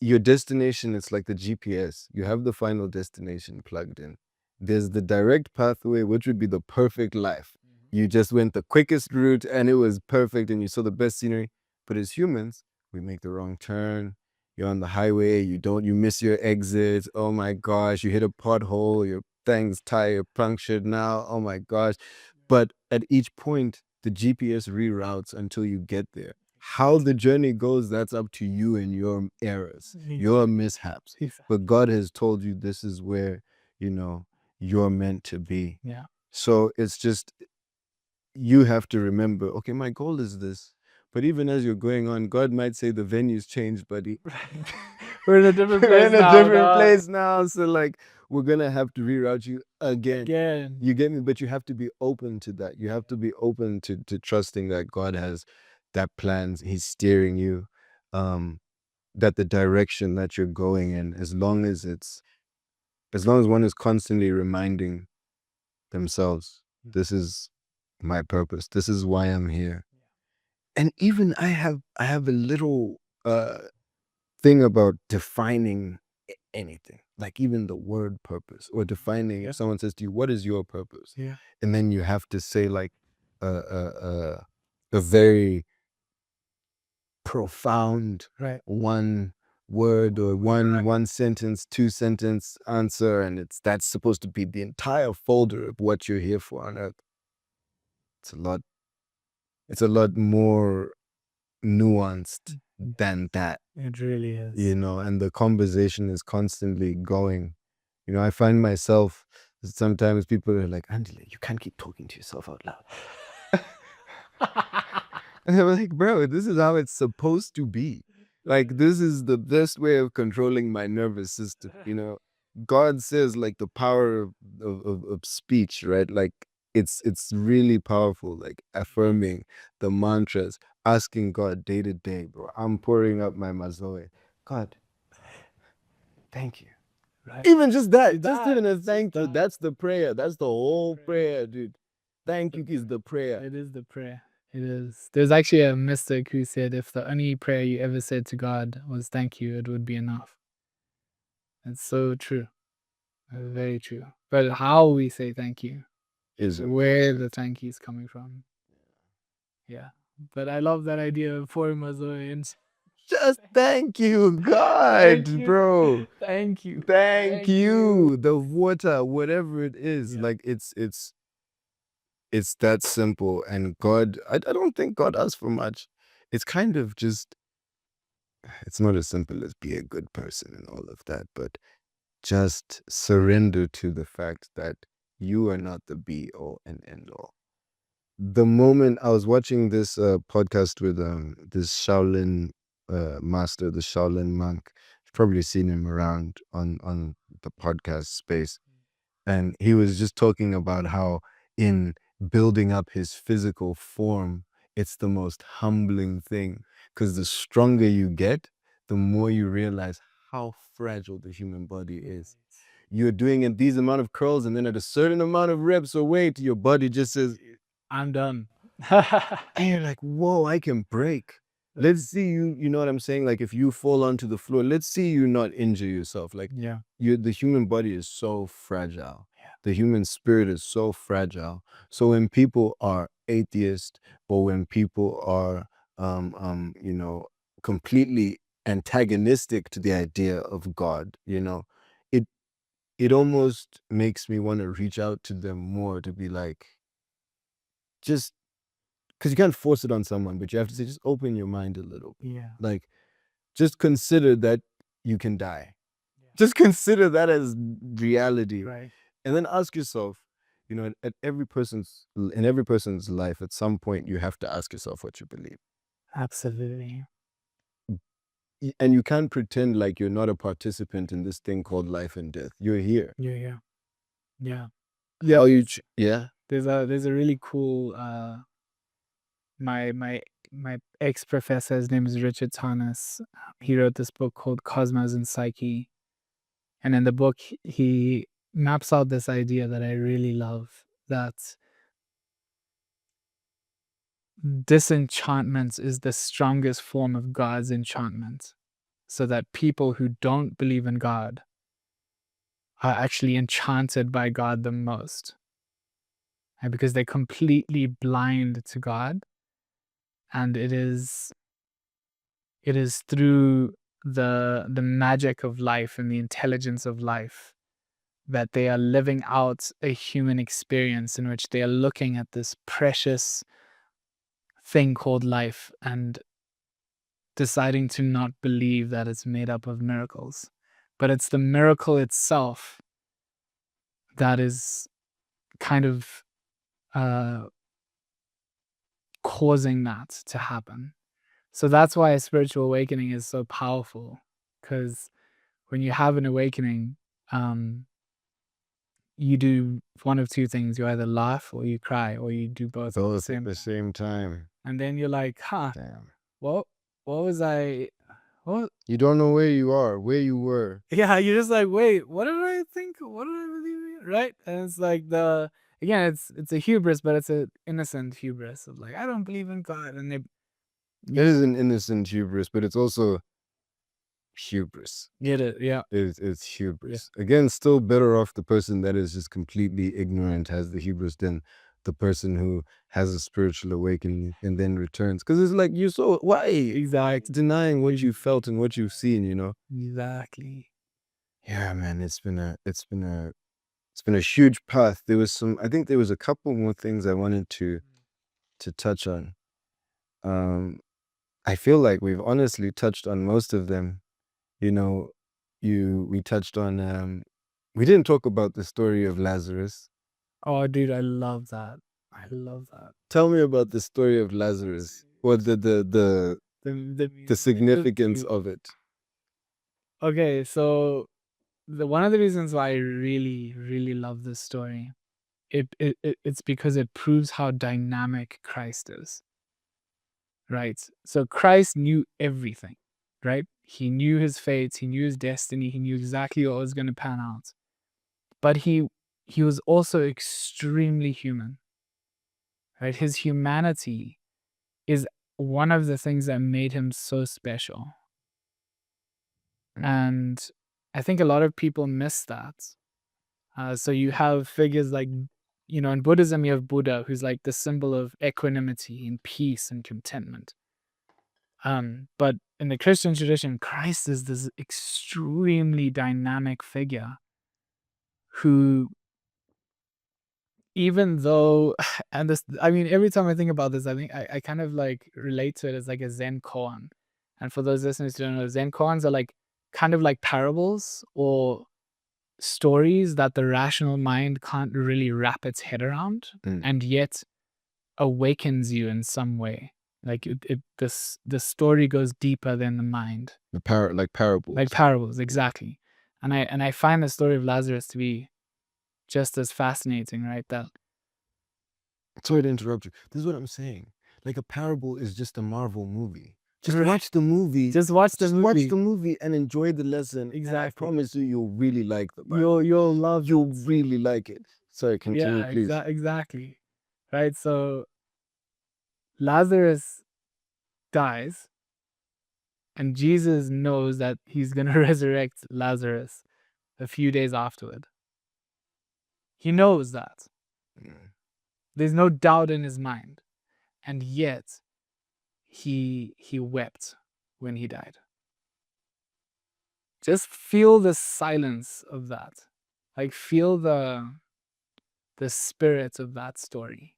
Your destination is like the GPS. You have the final destination plugged in. There's the direct pathway, which would be the perfect life. You just went the quickest route and it was perfect and you saw the best scenery. But as humans, we make the wrong turn. You're on the highway, you miss your exit. Oh my gosh, you hit a pothole, your thing's tire punctured now. Oh my gosh. But at each point, the GPS reroutes until you get there. How the journey goes, that's up to you and your errors, your mishaps. But God has told you this is where, you're meant to be. Yeah. So it's just, you have to remember, okay, my goal is this. But even as you're going on, God might say the venue's changed, buddy. We're in a different We're place in a now, different dog. place now. So like, we're going to have to reroute you again. Again. You get me? But you have to be open to that. You have to be open to trusting that God has that plans. He's steering you. That the direction that you're going in, as long as one is constantly reminding themselves, this is my purpose. This is why I'm here. And even I have a little thing about defining anything, like even the word purpose, or defining, if someone says to you, what is your purpose? Yeah. And then you have to say like a very profound Right. one word or one sentence, 2-sentence answer, and that's supposed to be the entire folder of what you're here for on earth. It's a lot more nuanced than that. It really is. And the conversation is constantly going. I find myself, sometimes people are like, Andile, you can't keep talking to yourself out loud. And I'm like, bro, this is how it's supposed to be. Like, this is the best way of controlling my nervous system. God says like the power of speech, right? Like it's really powerful, like affirming the mantras, asking God day to day, bro. I'm pouring up my mazoe. God, thank you. Right. Even just that, That, just even a thank you. that. That's the prayer. That's the whole prayer, dude. Thank you is the prayer. It is the prayer. It is. There's actually a mystic who said if the only prayer you ever said to God was thank you, it would be enough. It's so true. Very true. But how we say thank you, Is where the thank you is coming from. Yeah. But I love that idea of pouring mazoe in. just thank you, God, Thank you. bro. Thank you. Thank you. The water, whatever it is, like it's that simple. And God, I don't think God asks for much. It's kind of just, it's not as simple as be a good person and all of that, but just surrender to the fact that you are not the be all and end all. The moment I was watching this podcast with this Shaolin master, the Shaolin monk, you've probably seen him around on the podcast space. And he was just talking about how in building up his physical form, it's the most humbling thing. Because the stronger you get, the more you realize how fragile the human body is. You're doing these amount of curls, and then at a certain amount of reps or weight, your body just says, I'm done. and you're like, whoa, I can break. Let's see you know what I'm saying? Like if you fall onto the floor, let's see you not injure yourself. Like Yeah. the human body is so fragile. Yeah. The human spirit is so fragile. So when people are atheist, or when people are completely antagonistic to the idea of God, it almost makes me want to reach out to them more, to be like, just because you can't force it on someone, but you have to say, just open your mind a little bit. Yeah. Like, just consider that you can die. Just consider that as reality. Right. And then ask yourself, in every person's life, at some point, you have to ask yourself what you believe. Absolutely. and you can't pretend like you're not a participant in this thing called life and death. You're here. Yeah. How you yeah. There's a really cool my ex professor, his name is Richard Tarnas. He wrote this book called Cosmos and Psyche, and in the book he maps out this idea that I really love, that disenchantment is the strongest form of God's enchantment, so that people who don't believe in God are actually enchanted by God the most, right? Because they're completely blind to God, and it is through the magic of life and the intelligence of life that they are living out a human experience in which they are looking at this precious thing called life and deciding to not believe that it's made up of miracles. But it's the miracle itself that is kind of causing that to happen. So that's why a spiritual awakening is so powerful, because when you have an awakening, you do one of two things. You either laugh or you cry, or you do both at the same time. And then you're like, huh, Damn. what was I, what? You don't know where you are, where you were. Yeah, you're just like, wait, what did I think? What did I believe? Right? And it's like again, it's a hubris, but it's an innocent hubris of like, I don't believe in God. And It is an innocent hubris, but it's also hubris. get it, yeah. It's hubris. Yeah. Again, still better off the person that is just completely ignorant, has the hubris, than the person who has a spiritual awakening and then returns. Because it's like, why? Exactly. Denying what you felt and what you've seen, you know? Exactly. Yeah, man, it's been a huge path. I think there was a couple more things I wanted to touch on. I feel like we've honestly touched on most of them. You know, we touched on, we didn't talk about the story of Lazarus. Oh, dude, I love that. I love that. Tell me about the story of Lazarus. What the significance of it. Okay, so one of the reasons why I really, really love this story, it's because it proves how dynamic Christ is. Right? So Christ knew everything, right? He knew his fate, he knew his destiny, he knew exactly what was going to pan out. But he was also extremely human. Right? His humanity is one of the things that made him so special. And I think a lot of people miss that. So you have figures like, in Buddhism, you have Buddha, who's like the symbol of equanimity and peace and contentment. But in the Christian tradition, Christ is this extremely dynamic figure who, even though, and this, I mean, every time I think about this, I think I kind of like relate to it as like a Zen koan. And for those listeners who don't know, Zen koans are like kind of like parables or stories that the rational mind can't really wrap its head around, and yet awakens you in some way. Like the story goes deeper than the mind. Like parables. Like parables, exactly. And I find the story of Lazarus to be just as fascinating, right? That. Sorry to interrupt you. This is what I'm saying. Like, a parable is just a Marvel movie. Just watch the movie. Just watch the movie. Watch the movie and enjoy the lesson. Exactly. I promise you'll really like the Bible. You'll love. You'll really like it. Sorry, continue, please. Exactly. Right. So Lazarus dies, and Jesus knows that he's gonna resurrect Lazarus a few days afterward. He knows that. There's no doubt in his mind, and yet he wept when he died. Just feel the silence of that. Like, feel the spirit of that story.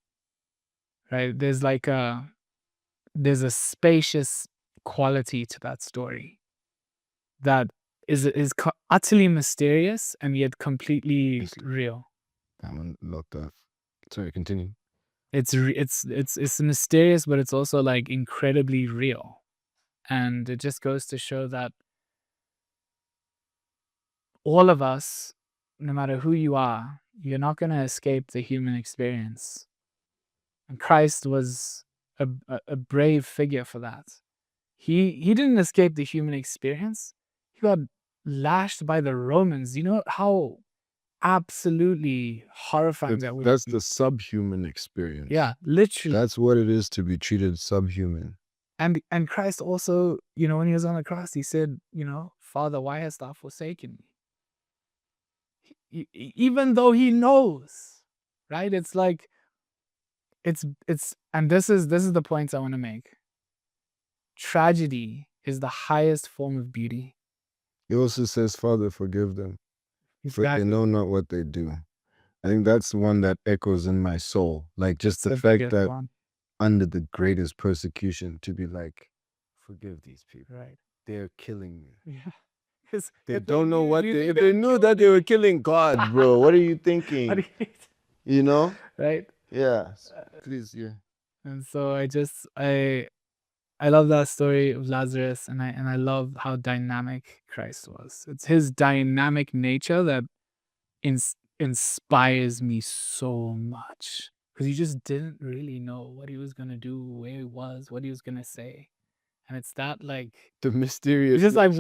Right? There's a spacious quality to that story that is utterly mysterious and yet completely real. That one locked off. Sorry, continue. It's mysterious, but it's also like incredibly real. And it just goes to show that all of us, no matter who you are, you're not going to escape the human experience. And Christ was a brave figure for that. He didn't escape the human experience. He got lashed by the Romans. You know how absolutely horrifying that would That's be. the subhuman experience. Yeah, literally. That's what it is to be treated subhuman. And Christ also, when he was on the cross, he said, Father, why hast thou forsaken me? Even though he knows, right? It's like, it's and this is the point I want to make. Tragedy is the highest form of beauty. He also says, Father, forgive them, for they Exactly. know not what they do. I think that's the one that echoes in my soul. Like just the It's fact biggest that one. under the greatest persecution to be like, forgive these people. Right. They're killing me. Yeah. 'Cause They if don't know knew- what you they, think if they knew that they were killing God, bro, what are you What do thinking? you- You know? right? Yeah. Please, yeah. And so I love that story of Lazarus, and I love how dynamic Christ was. It's his dynamic nature that inspires me so much, because he just didn't really know what he was gonna do, where he was, what he was gonna say, and it's that like The mysterious. it's just like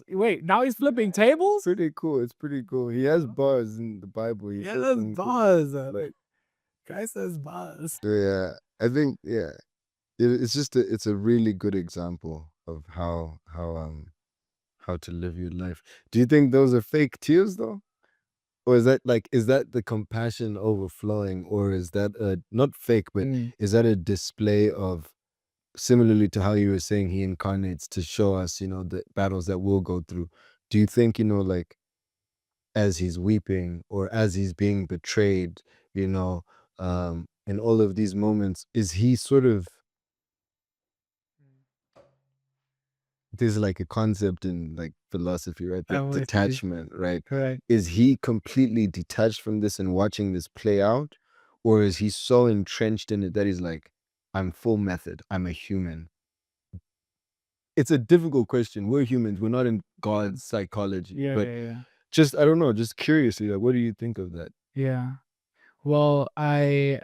wait, now he's flipping tables. Pretty cool. It's pretty cool. He has bars in the Bible. He Yeah, says that's some cool- buzz. like, Christ has buzz. yeah, I think it's just it's a really good example of how to live your life. Do you think those are fake tears though, or is that the compassion overflowing, or is that not fake, but is that a display of, similarly to how you were saying he incarnates to show us the battles that we'll go through? Do you think like as he's weeping or as he's being betrayed, in all of these moments, is he sort of, there's like a concept in like philosophy, right? That detachment, right? Correct. Is he completely detached from this and watching this play out? Or is he so entrenched in it that he's like, I'm full method, I'm a human? It's a difficult question. We're humans, we're not in God's psychology. Yeah, but yeah. just, I don't know, just curiously, like, what do you think of that? Yeah. Well, I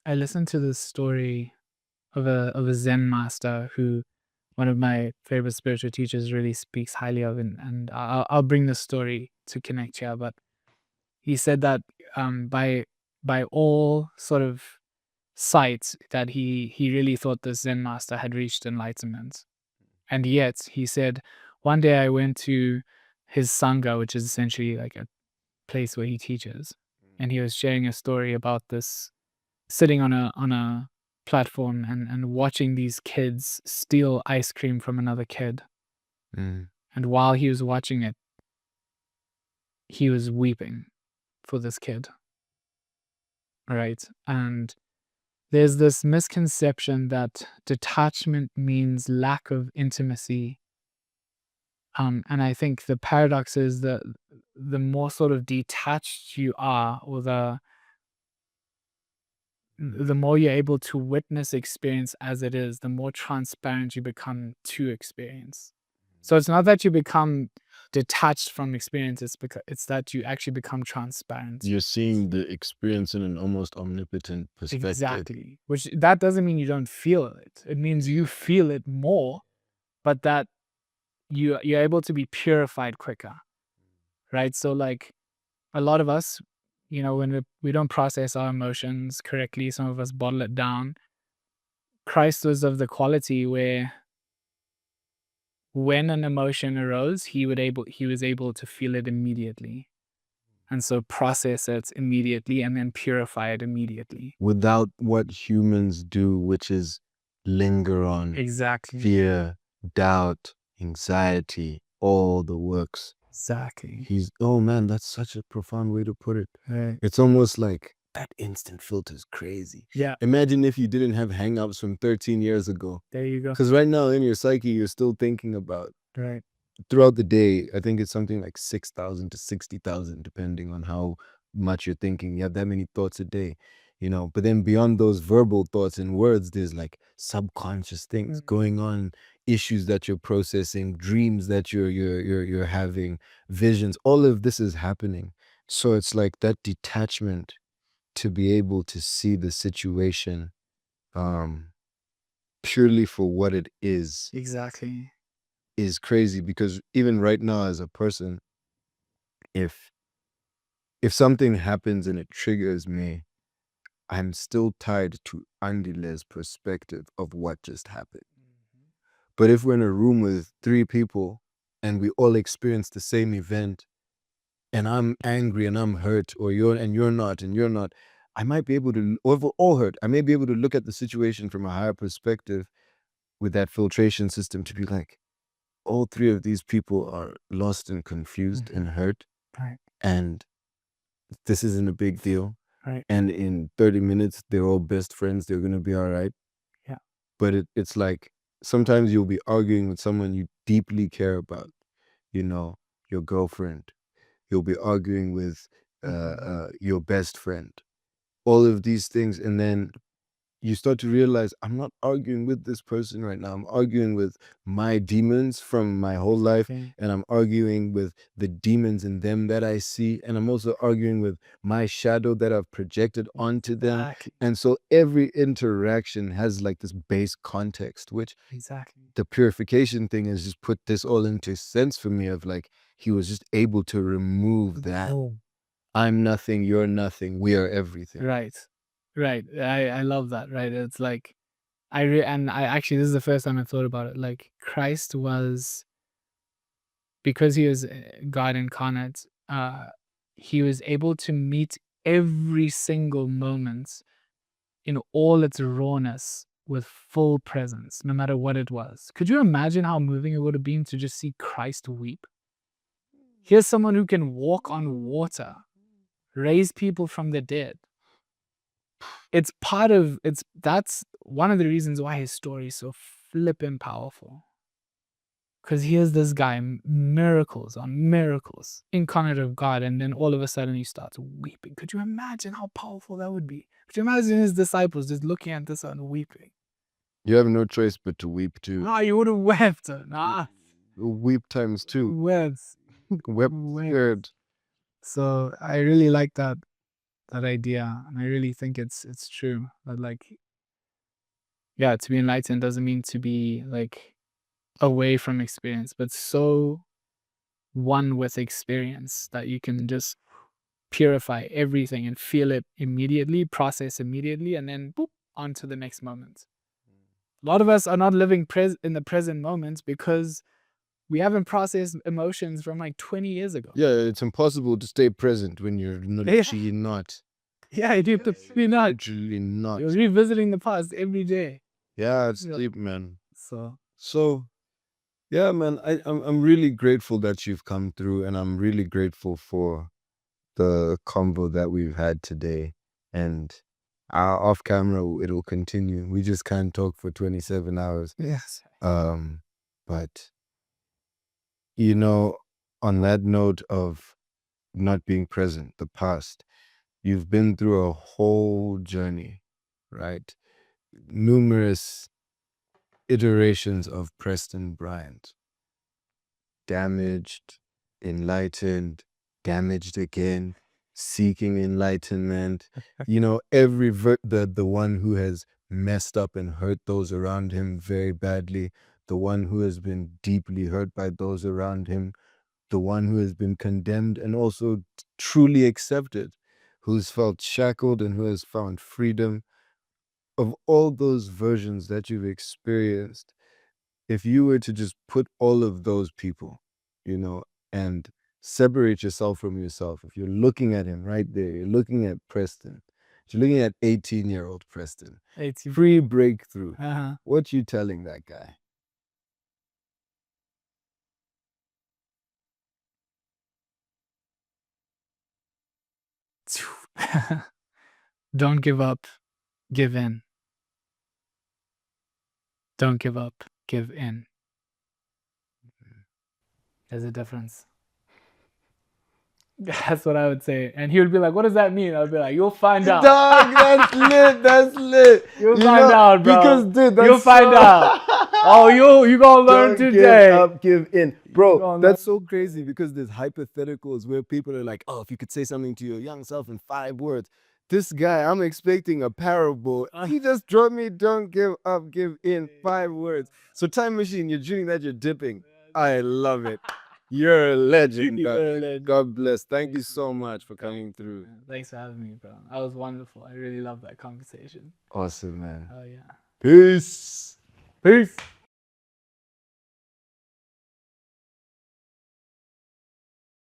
listened to this story of a Zen master who one of my favorite spiritual teachers really speaks highly of, and I'll bring this story to connect here. But he said that by all sort of sight, that he really thought this Zen master had reached enlightenment, and yet he said, one day I went to his sangha, which is essentially like a place where he teaches, and he was sharing a story about this sitting on a platform and watching these kids steal ice cream from another kid. Mm. And while he was watching it, he was weeping for this kid. Right? And there's this misconception that detachment means lack of intimacy. And I think the paradox is that the more sort of detached you are, or the more you're able to witness experience as it is, the more transparent you become to experience. So it's not that you become detached from experience, it's that you actually become transparent. You're seeing the experience in an almost omnipotent perspective. Exactly. Which that doesn't mean you don't feel it. It means you feel it more, but that you're able to be purified quicker. Right? So like a lot of us, when we don't process our emotions correctly, some of us bottle it down. Christ was of the quality where when an emotion arose, he was able to feel it immediately. And so process it immediately and then purify it immediately. Without what humans do, which is linger on. Exactly. Fear, doubt, anxiety, all the works. Exactly. Oh man, that's such a profound way to put it. Right. It's almost like that instant filter is crazy. Yeah. Imagine if you didn't have hang-ups from 13 years ago. There you go. Because right now in your psyche, you're still thinking about, Right. throughout the day, I think it's something like 6,000 to 60,000, depending on how much you're thinking. You have that many thoughts a day. you know. But then beyond those verbal thoughts and words, there's like subconscious things going on, issues that you're processing, dreams that you're having, visions. All of this is happening. So it's like that detachment to be able to see the situation purely for what it is Exactly. crazy. Because even right now as a person, if something happens and it triggers me, I'm still tied to Andile's perspective of what just happened. But if we're in a room with 3 people and we all experience the same event, and I'm angry and I'm hurt, or you're not, and you're not, I might be able to, or if we're all hurt, I may be able to look at the situation from a higher perspective with that filtration system to be like, all 3 of these people are lost and confused and hurt, Right. and this isn't a big deal. Right. And in 30 minutes, they're all best friends. They're going to be all right. Yeah. But it's like sometimes you'll be arguing with someone you deeply care about, you know, your girlfriend. You'll be arguing with your best friend. All of these things. And then you start to realize, I'm not arguing with this person right now. I'm arguing with my demons from my whole life. Okay. And I'm arguing with the demons in them that I see. And I'm also arguing with my shadow that I've projected onto them. Exactly. And so every interaction has like this base context, which Exactly. the purification thing has just put this all into sense for me, of like, he was just able to remove that. Oh. I'm nothing, you're nothing, we are everything. Right. Right. I love that. Right. It's like and I actually, this is the first time I thought about it. Like Christ was, because he was God incarnate, he was able to meet every single moment in all its rawness with full presence, no matter what it was. Could you imagine how moving it would have been to just see Christ weep? Here's someone who can walk on water, raise people from the dead. That's one of the reasons why his story is so flippin' powerful. Because here's this guy, miracles on miracles, incarnate of God, and then all of a sudden he starts weeping. Could you imagine how powerful that would be? Could you imagine his disciples just looking at this and weeping? You have no choice but to weep too. Nah, you would have wept. Nah, Weep times 2. wept. Wept scared. So I really like that idea, and I really think it's true that, like, yeah, to be enlightened doesn't mean to be like away from experience, but so one with experience that you can just purify everything and feel it immediately, process immediately, and then boop, on to the next moment. A lot of us are not living in the present moment because we haven't processed emotions from like 20 years ago. Yeah, it's impossible to stay present when you're literally not. Yeah, you have to be not. Literally not. You're revisiting the past every day. Yeah, it's deep, man. So Yeah, man, I'm really grateful that you've come through, and I'm really grateful for the convo that we've had today. And off camera, it'll continue. We just can't talk for 27 hours. yes. But you know, on that note of not being present, the past, you've been through a whole journey, right? Numerous iterations of Preston Bryant. Damaged, enlightened, damaged again, seeking enlightenment. You know, every the one who has messed up and hurt those around him very badly, the one who has been deeply hurt by those around him, the one who has been condemned and also truly accepted, who's felt shackled and who has found freedom. Of all those versions that you've experienced, if you were to just put all of those people, you know, and separate yourself from yourself, if you're looking at him right there, you're looking at Preston, you're looking at 18-year-old Preston, 18. free breakthrough, Uh-huh. what you telling that guy? Don't give up, give in. Don't give up, give in. There's a difference. That's what I would say. And he would be like, "What does that mean?" I'd be like, "You'll find out." Dog, that's lit. That's lit. You'll find out, bro. Because dude, that's You'll find out. Oh, you gonna learn Don't today. give up, give in. You Bro, gonna that's learn so crazy because there's hypotheticals where people are like, oh, if you could say something to your young self in 5 words. This guy, I'm expecting a parable. He just dropped me, don't give up, give in, 5 words. So time machine, you're doing that, you're dipping. I love it. You're a legend. God bless. Thank you so much for coming through. Thanks for having me, bro. That was wonderful. I really love that conversation. Awesome, man. Oh yeah. Peace. Peace.